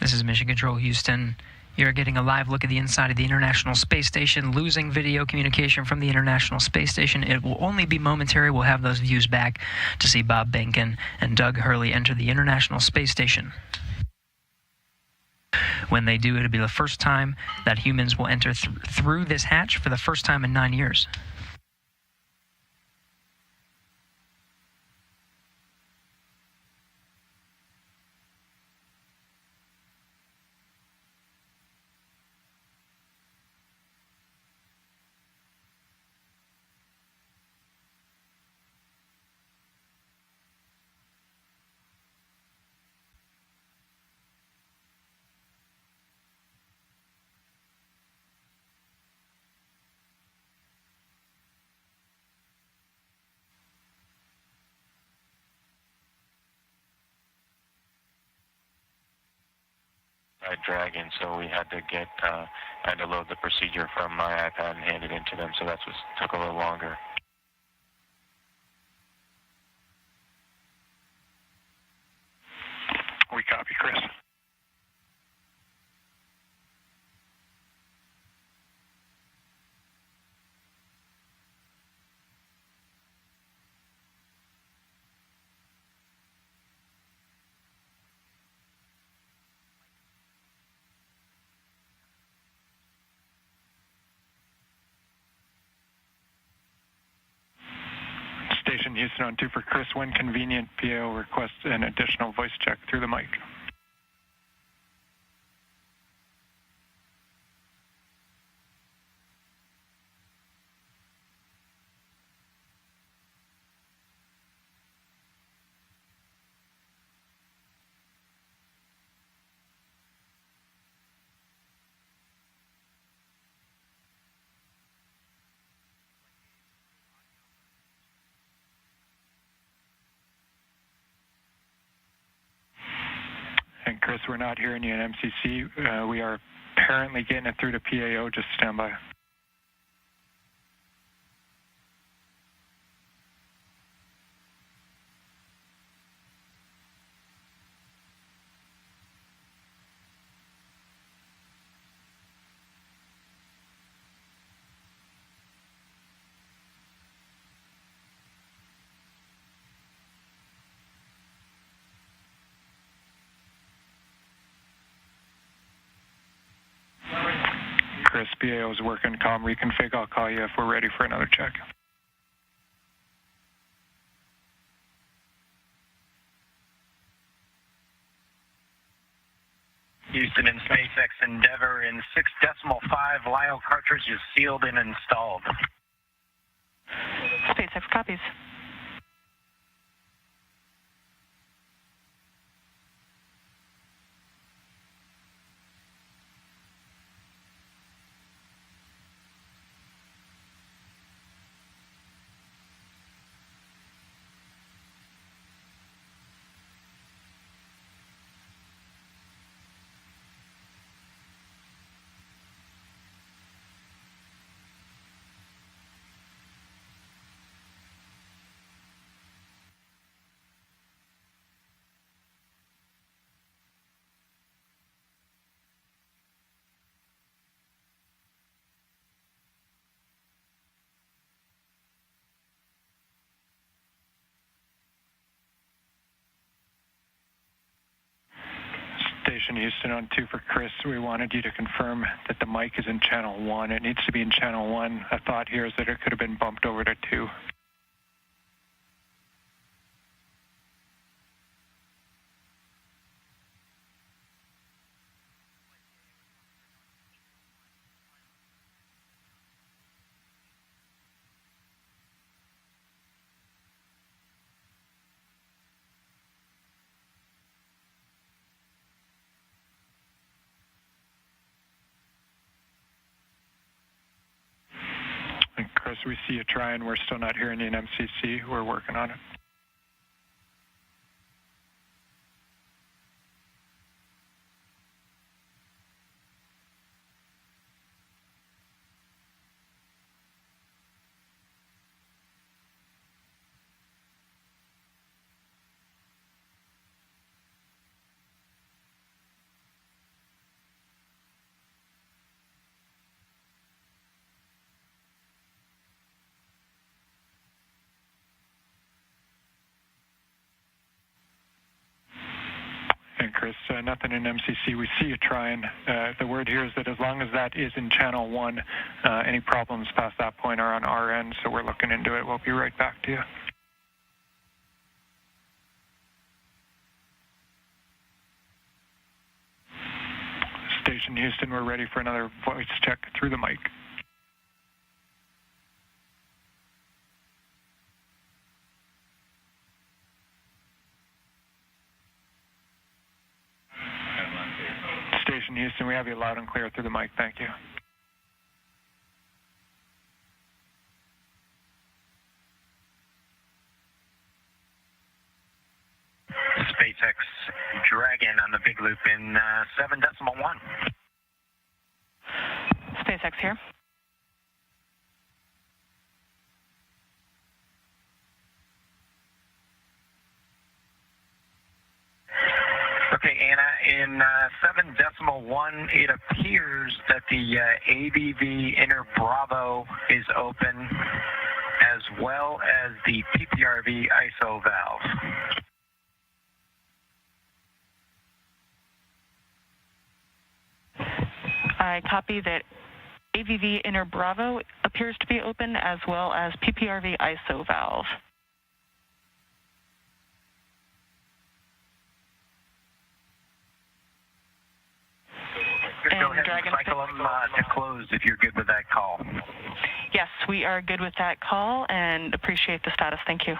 This is Mission Control Houston. You're getting a live look at the inside of the International Space Station, losing video communication from the International Space Station. It will only be momentary. We'll have those views back to see Bob Benhken and Doug Hurley enter the International Space Station. When they do, it'll be the first time that humans will enter through this hatch for the first time in 9 years. Dragon, so we had to load the procedure from my iPad and hand it into them, so that's what took a little longer. We copy, Chris. Station Houston on 2 for Chris. When convenient, PAO requests an additional voice check through the mic. And Chris, we're not hearing you in MCC. We are apparently getting it through to PAO. Just stand by. Chris, PAO is working comm reconfig. I'll call you if we're ready for another check. Houston and SpaceX Endeavour in 6.5 LIO cartridges sealed and installed. SpaceX copies. Station Houston on 2 for Chris. We wanted you to confirm that the mic is in channel 1. It needs to be in channel 1. A thought here is that it could have been bumped over to 2. Chris, we see you trying. We're still not hearing you in MCC. We're working on it. Chris. Nothing in MCC. We see you trying. The word here is that as long as that is in channel 1, any problems past that point are on our end, so we're looking into it. We'll be right back to you. Station Houston, we're ready for another voice check through the mic. Station Houston, we have you loud and clear through the mic. Thank you. SpaceX Dragon on the big loop in 7.1. SpaceX here. Okay, Anna, in 7.1, it appears that the ABV inner Bravo is open, as well as the PPRV ISO valve. I copy that AVV inner Bravo appears to be open, as well as PPRV ISO valve. Go ahead and cycle them to close if you're good with that call. Yes, we are good with that call and appreciate the status. Thank you.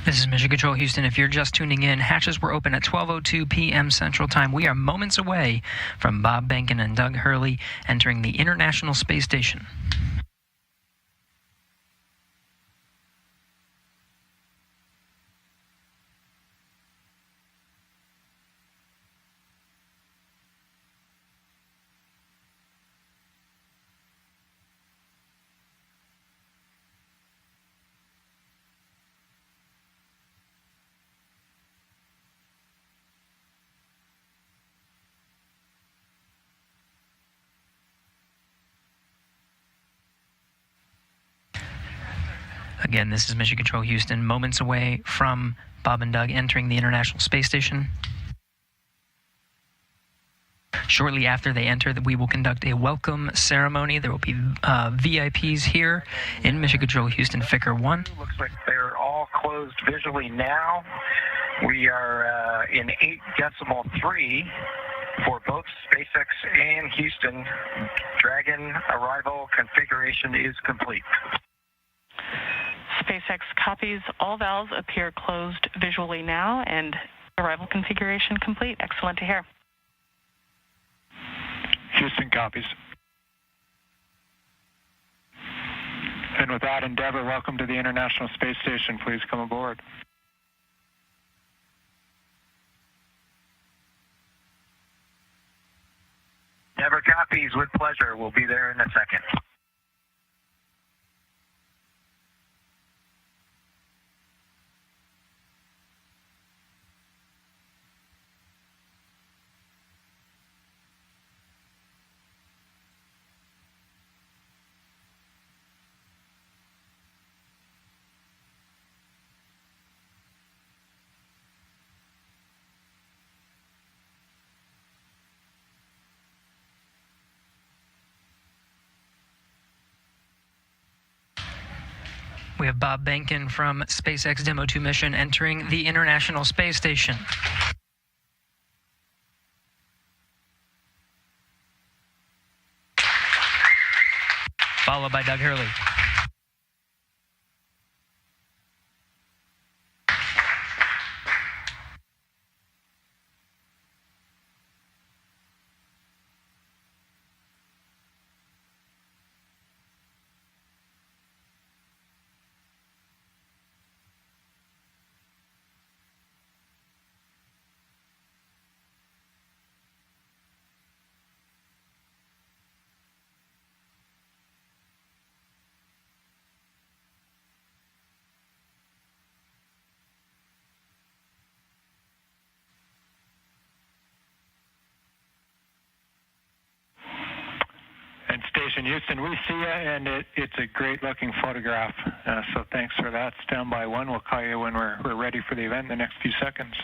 This is Mission Control Houston. If you're just tuning in, hatches were open at 12:02 p.m. Central Time. We are moments away from Bob Benhken and Doug Hurley entering the International Space Station. Again, this is Mission Control Houston, moments away from Bob and Doug entering the International Space Station. Shortly after they enter, we will conduct a welcome ceremony. There will be VIPs here in Mission Control Houston, Ficker 1. Looks like they're all closed visually now. We are in 8.3 for both SpaceX and Houston. Dragon arrival configuration is complete. SpaceX copies. All valves appear closed visually now, and arrival configuration complete. Excellent to hear. Houston copies. And with that, Endeavour, welcome to the International Space Station. Please come aboard. Endeavour copies with pleasure. We'll be there in a second. We have Bob Benhken from SpaceX Demo 2 mission entering the International Space Station. Followed by Doug Hurley. And Station Houston, we see you, and it's a great-looking photograph. So thanks for that. Standby 1. We'll call you when we're ready for the event in the next few seconds.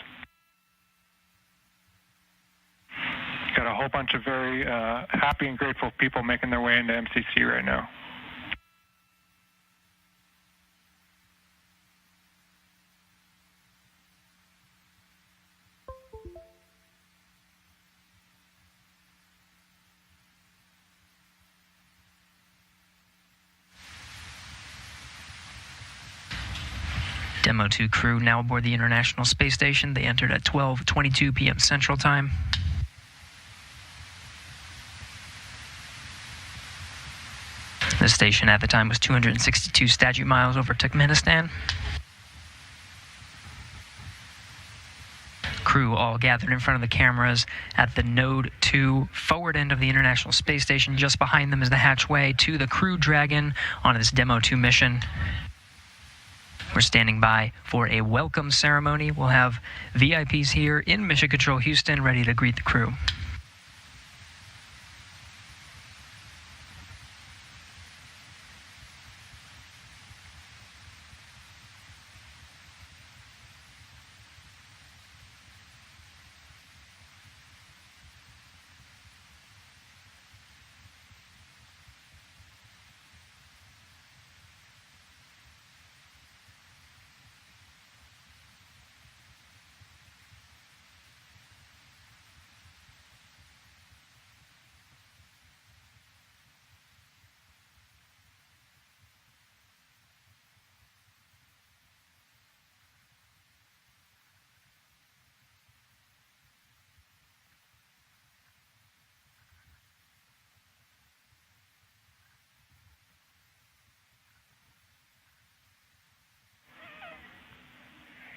Got a whole bunch of very happy and grateful people making their way into MCC right now. Demo 2 crew now aboard the International Space Station. They entered at 12:22 p.m. Central Time. The station at the time was 262 statute miles over Turkmenistan. Crew all gathered in front of the cameras at the Node 2 forward end of the International Space Station. Just behind them is the hatchway to the Crew Dragon on this Demo 2 mission. We're standing by for a welcome ceremony. We'll have VIPs here in Mission Control Houston ready to greet the crew.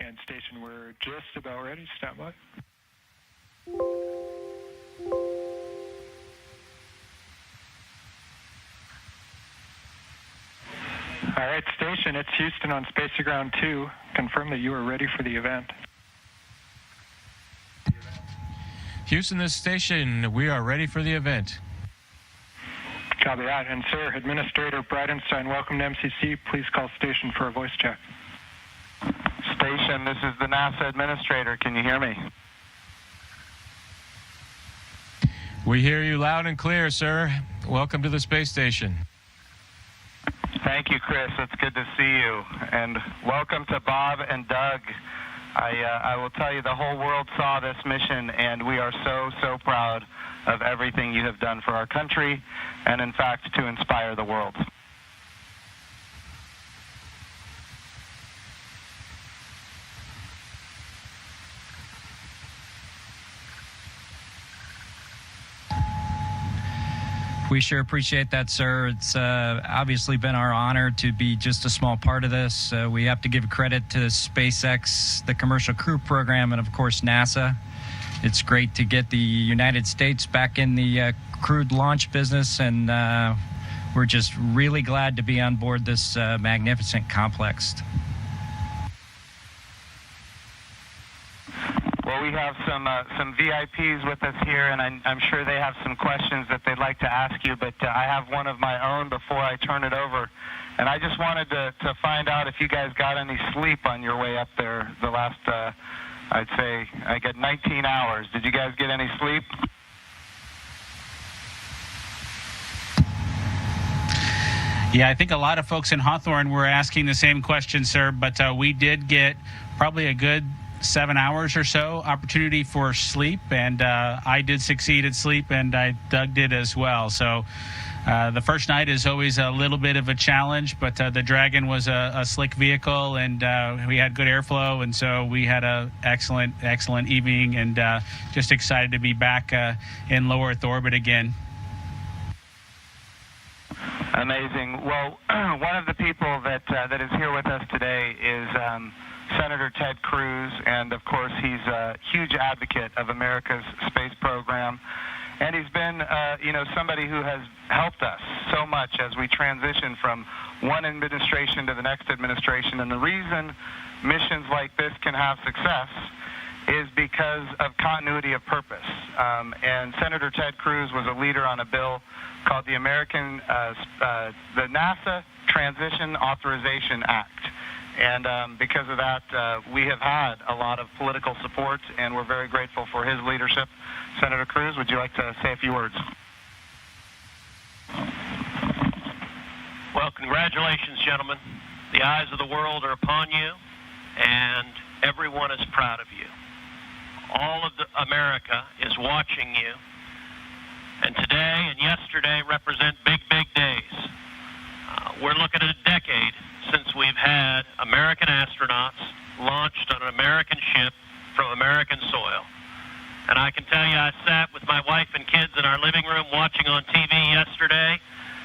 And Station, we're just about ready. Stand by. All right, Station, it's Houston on Space to Ground 2. Confirm that you are ready for the event. Houston, this station, we are ready for the event. Copy that. And sir, Administrator Bridenstine, welcome to MCC. Please call Station for a voice check. Station, this is the NASA Administrator. Can you hear me? We hear you loud and clear, sir. Welcome to the space station. Thank you, Chris. It's good to see you. And welcome to Bob and Doug. I will tell you, the whole world saw this mission, and we are so proud of everything you have done for our country, and in fact, to inspire the world. We sure appreciate that, sir. It's obviously been our honor to be just a small part of this. We have to give credit to SpaceX, the Commercial Crew Program, and of course NASA. It's great to get the United States back in the crewed launch business, and we're just really glad to be on board this magnificent complex. Well, we have some VIPs with us here, and I'm sure they have some questions that they'd like to ask you, but I have one of my own before I turn it over. And I just wanted to find out if you guys got any sleep on your way up there the last, I'd say, I get 19 hours. Did you guys get any sleep? Yeah, I think a lot of folks in Hawthorne were asking the same question, sir, but we did get probably a good 7 hours or so opportunity for sleep, and I did succeed at sleep, and Doug did as well. So the first night is always a little bit of a challenge, but the Dragon was a slick vehicle, and we had good airflow, and so we had a excellent evening, and just excited to be back in low Earth orbit again. Amazing. Well, one of the people that is here with us today is Senator Ted Cruz, and of course he's a huge advocate of America's space program, and he's been somebody who has helped us so much as we transition from one administration to the next administration. And the reason missions like this can have success is because of continuity of purpose. And Senator Ted Cruz was a leader on a bill called the NASA Transition Authorization Act. And because of that, we have had a lot of political support, and we're very grateful for his leadership. Senator Cruz, would you like to say a few words? Well, congratulations, gentlemen. The eyes of the world are upon you, and everyone is proud of you. All of America is watching you, and today and yesterday represent big, big days. We're looking at a decade since we've had American astronauts launched on an American ship from American soil. And I can tell you, I sat with my wife and kids in our living room watching on TV yesterday,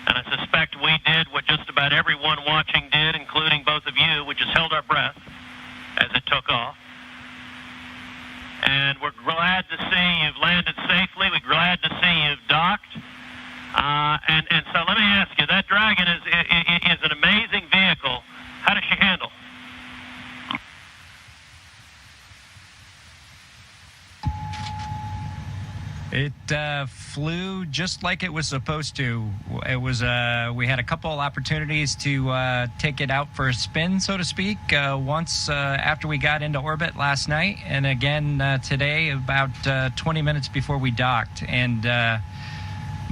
and I suspect we did what just about everyone watching did, including both of you, which is held our breath as it took off. And we're glad to see you've landed safely. We're glad to see you've docked. And so let me ask you, that Dragon is an amazing vehicle. How does she handle? It flew just like it was supposed to. It was we had a couple of opportunities to take it out for a spin, so to speak, once after we got into orbit last night, and again today about 20 minutes before we docked. And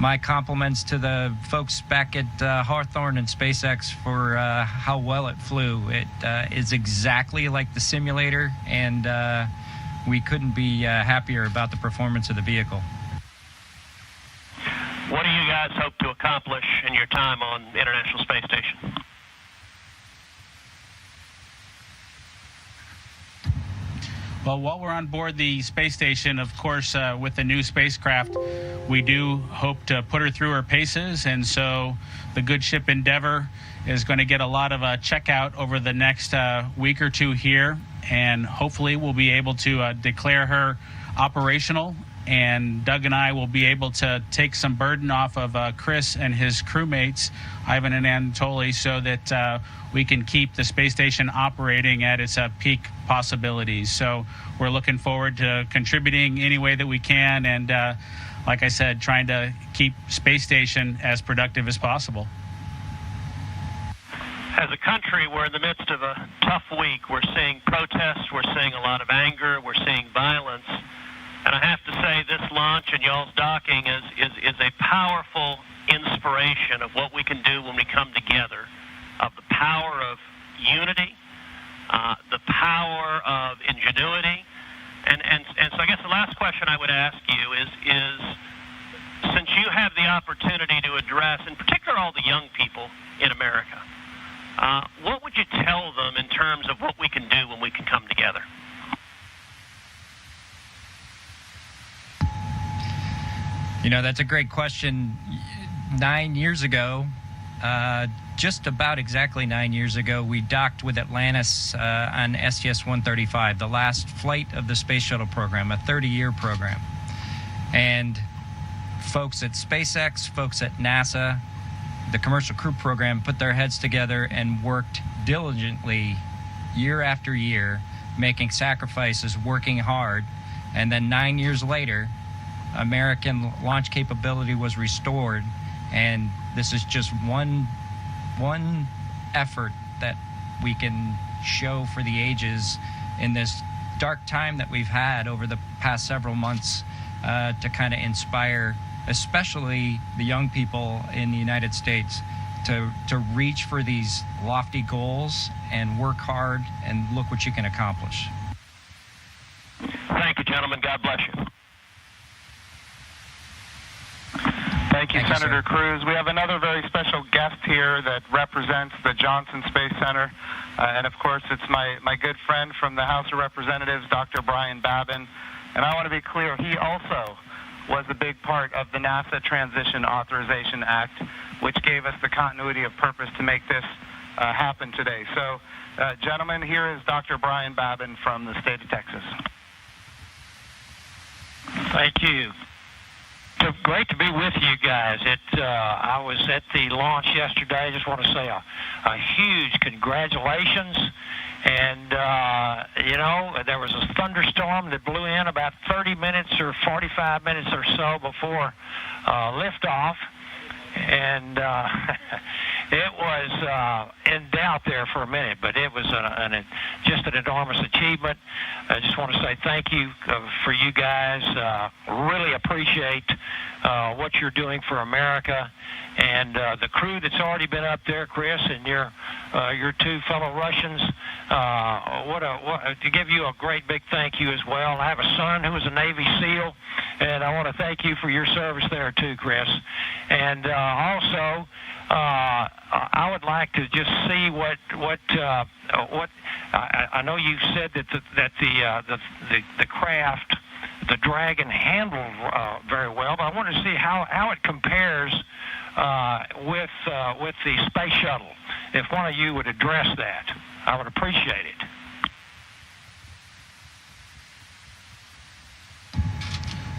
my compliments to the folks back at Hawthorne and SpaceX for how well it flew. It is exactly like the simulator, and we couldn't be happier about the performance of the vehicle. What do you guys hope to accomplish in your time on the International Space Station? Well, while we're on board the space station, of course, with the new spacecraft, we do hope to put her through her paces, and so the good ship Endeavour is going to get a lot of checkout over the next week or two here, and hopefully we'll be able to declare her operational, and Doug and I will be able to take some burden off of Chris and his crewmates, Ivan and Anatoly, so that we can keep the space station operating at its peak possibilities. So we're looking forward to contributing any way that we can, and like I said, trying to keep space station as productive as possible. As a country, we're in the midst of a tough week. We're seeing protests, we're seeing a lot of anger, we're seeing violence. And I have to say, this launch and y'all's docking is a powerful inspiration of what we can do when we come together, of the power of unity, the power of ingenuity. And so I guess the last question I would ask you is since you have the opportunity to address, in particular, all the young people in America, what would you tell them in terms of what we can do when we can come together? You know, that's a great question. 9 years ago, just about exactly 9 years ago, we docked with Atlantis on STS-135, the last flight of the Space Shuttle program, a 30-year program. And folks at SpaceX, folks at NASA, the Commercial Crew Program put their heads together and worked diligently year after year, making sacrifices, working hard. And then 9 years later, American launch capability was restored, and this is just one effort that we can show for the ages in this dark time that we've had over the past several months to kind of inspire especially the young people in the United States to reach for these lofty goals and work hard, and look what you can accomplish. Thank you, gentlemen. God bless you. Thank you, Senator Cruz. We have another very special guest here that represents the Johnson Space Center. And, of course, it's my good friend from the House of Representatives, Dr. Brian Babin. And I want to be clear, he also was a big part of the NASA Transition Authorization Act, which gave us the continuity of purpose to make this happen today. So, gentlemen, here is Dr. Brian Babin from the state of Texas. Thank you. To great to be with you guys. I was at the launch yesterday. I just want to say a huge congratulations. And, there was a thunderstorm that blew in about 30 minutes or 45 minutes or so before liftoff. And it was in doubt there for a minute, but it was just an enormous achievement. I just want to say thank you for you guys. Really appreciate what you're doing for America. And the crew that's already been up there, Chris, and your two fellow Russians, to give you a great big thank you as well. I have a son who was a Navy SEAL, and I want to thank you for your service there too, Chris. And also, I would like to just see what I know you said that the craft, the Dragon, handled very well, but I want to see how it compares with the space shuttle. If one of you would address that, I would appreciate it.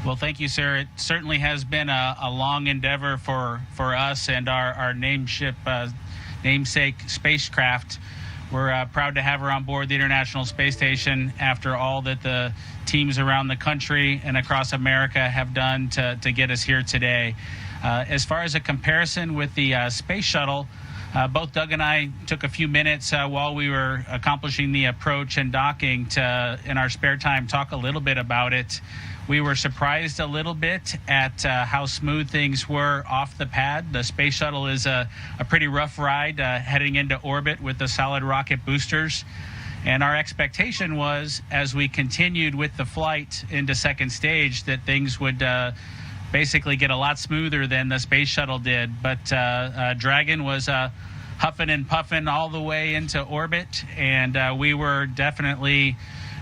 Well, thank you, sir. It certainly has been a long endeavor for us and our namesake spacecraft. We're proud to have her on board the International Space Station after all that the teams around the country and across America have done to get us here today. As far as a comparison with the space shuttle, both Doug and I took a few minutes while we were accomplishing the approach and docking to, in our spare time, talk a little bit about it. We were surprised a little bit at how smooth things were off the pad. The space shuttle is a pretty rough ride heading into orbit with the solid rocket boosters. And our expectation was, as we continued with the flight into second stage, that things would basically get a lot smoother than the space shuttle did. But Dragon was huffing and puffing all the way into orbit, and we were definitely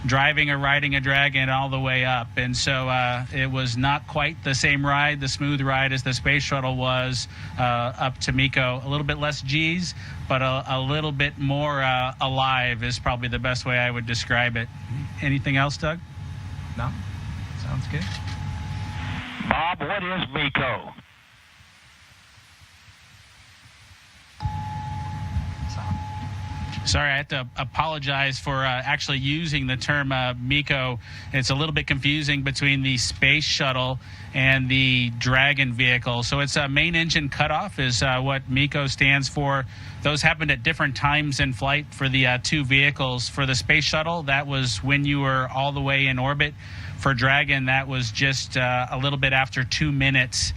driving or riding a Dragon all the way up. And so it was not quite the same ride, the smooth ride, as the space shuttle was up to MECO. A little bit less G's, but a little bit more alive is probably the best way I would describe it. Anything else, Doug? No? Sounds good. Bob, what is MECO? Sorry, I have to apologize for actually using the term MECO. It's a little bit confusing between the space shuttle and the Dragon vehicle. So it's a main engine cutoff is what MECO stands for. Those happened at different times in flight for the two vehicles. For the space shuttle, that was when you were all the way in orbit. For Dragon, that was just a little bit after 2 minutes.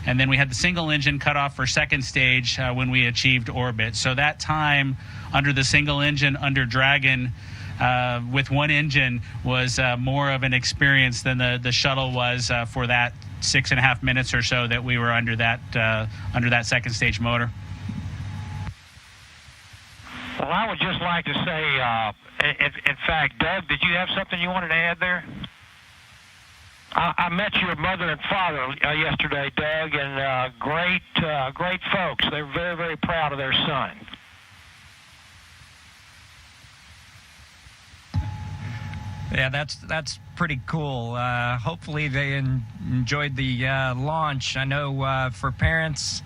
And then we had the single engine cutoff for second stage when we achieved orbit. So that time under the single engine under Dragon with one engine was more of an experience than the shuttle was for that 6.5 minutes or so that we were under that second stage motor. Well, I would just like to say, in fact, Doug, did you have something you wanted to add there? I met your mother and father yesterday, Doug, and great folks. They're very, very proud of their son. Yeah, that's pretty cool. Hopefully they enjoyed the launch. I know for parents,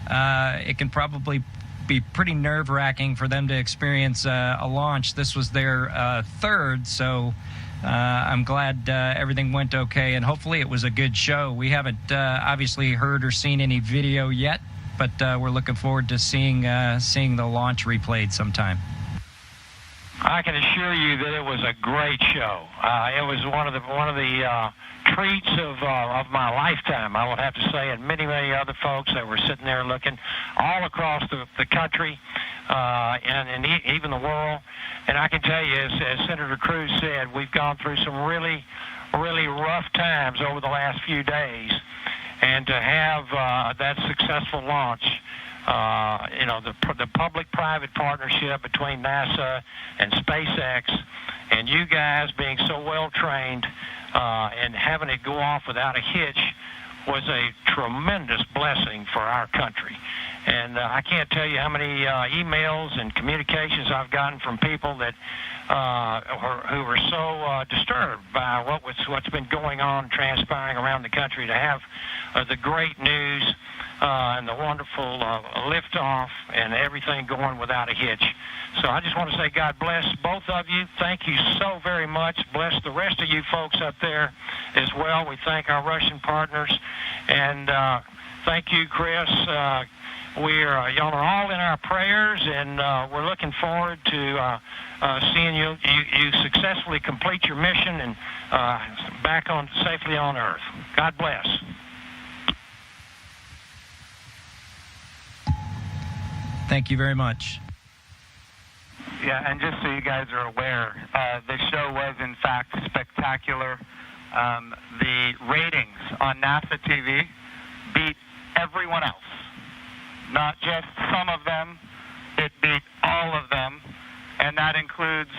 it can probably be pretty nerve-wracking for them to experience a launch. This was their third, so I'm glad everything went okay, and hopefully it was a good show. We haven't obviously heard or seen any video yet, but we're looking forward to seeing the launch replayed sometime. I can assure you that it was a great show. It was one of the treats of my lifetime, I would have to say, and many other folks that were sitting there looking all across the country and even the world. And I can tell you, as Senator Cruz said, we've gone through some really, really rough times over the last few days, and to have that successful launch. The public-private partnership between NASA and SpaceX, and you guys being so well-trained and having it go off without a hitch was a tremendous blessing for our country. And I can't tell you how many emails and communications I've gotten from people that who were so disturbed by what's been going on, transpiring around the country, to have the great news and the wonderful liftoff and everything going without a hitch. So I just want to say God bless both of you. Thank you so very much. Bless the rest of you folks up there as well. We thank our Russian partners. And thank you, Chris. Y'all are all in our prayers, and we're looking forward to seeing you successfully complete your mission and back on safely on Earth. God bless. Thank you very much. Yeah, and just so you guys are aware, the show was in fact spectacular. The ratings on NASA TV beat everyone else. Not just some of them, it beat all of them, and that includes,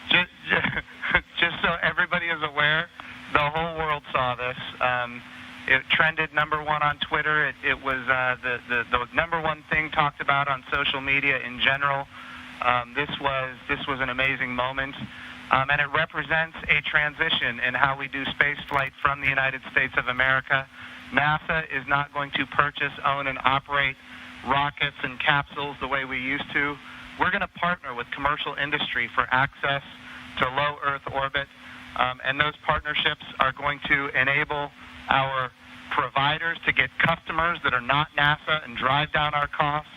just so everybody is aware, the whole world saw this. It trended number one on Twitter. It was the number one thing talked about on social media in general. This was an amazing moment, and it represents a transition in how we do space flight from the United States of America. NASA is not going to purchase, own, and operate rockets and capsules the way we used to. We're going to partner with commercial industry for access to low Earth orbit, and those partnerships are going to enable our providers to get customers that are not NASA and drive down our costs.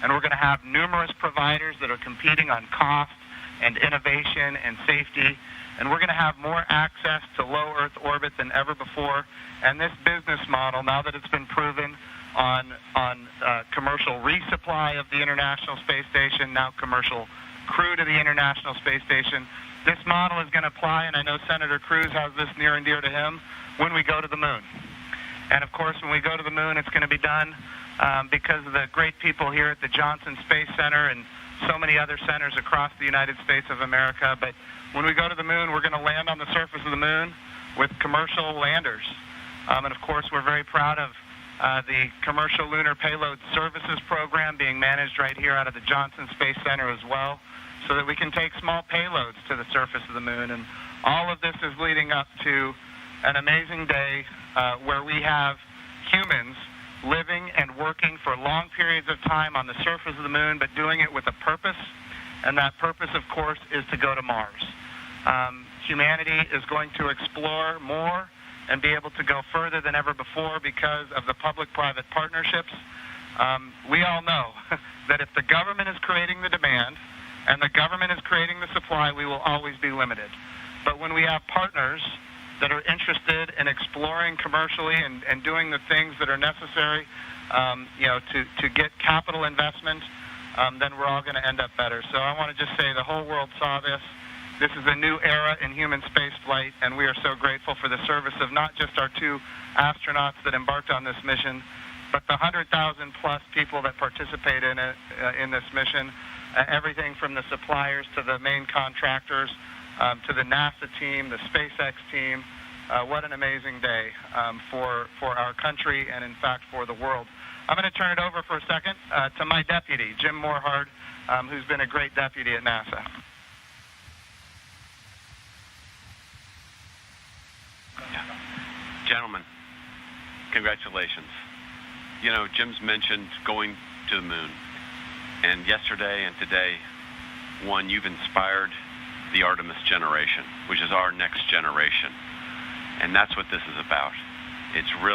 And we're going to have numerous providers that are competing on cost and innovation and safety. And we're going to have more access to low Earth orbit than ever before. And this business model, now that it's been proven on commercial resupply of the International Space Station, now commercial crew to the International Space Station, this model is going to apply, and I know Senator Cruz has this near and dear to him, when we go to the moon. And of course, when we go to the moon, it's going to be done because of the great people here at the Johnson Space Center and so many other centers across the United States of America. But when we go to the moon, we're going to land on the surface of the moon with commercial landers. And of course, we're very proud of the Commercial Lunar Payload Services Program being managed right here out of the Johnson Space Center as well, so that we can take small payloads to the surface of the moon. And all of this is leading up to an amazing day where we have humans living and working for long periods of time on the surface of the moon, but doing it with a purpose. And that purpose, of course, is to go to Mars. Humanity is going to explore more and be able to go further than ever before because of the public-private partnerships. We all know that if the government is creating the demand and the government is creating the supply, we will always be limited. But when we have partners that are interested in exploring commercially and doing the things that are necessary, to get capital investment, then we're all going to end up better. So I want to just say the whole world saw this. This is a new era in human space flight, and we are so grateful for the service of not just our 2 astronauts that embarked on this mission, but the 100,000 plus people that participate in it, in this mission, everything from the suppliers to the main contractors, to the NASA team, the SpaceX team. What an amazing day for our country and, in fact, for the world. I'm going to turn it over for a second to my deputy, Jim Morehard, who's been a great deputy at NASA. Gentlemen, congratulations. You know, Jim's mentioned going to the moon. And yesterday and today, you've inspired the Artemis generation, which is our next generation. And that's what this is about. It's really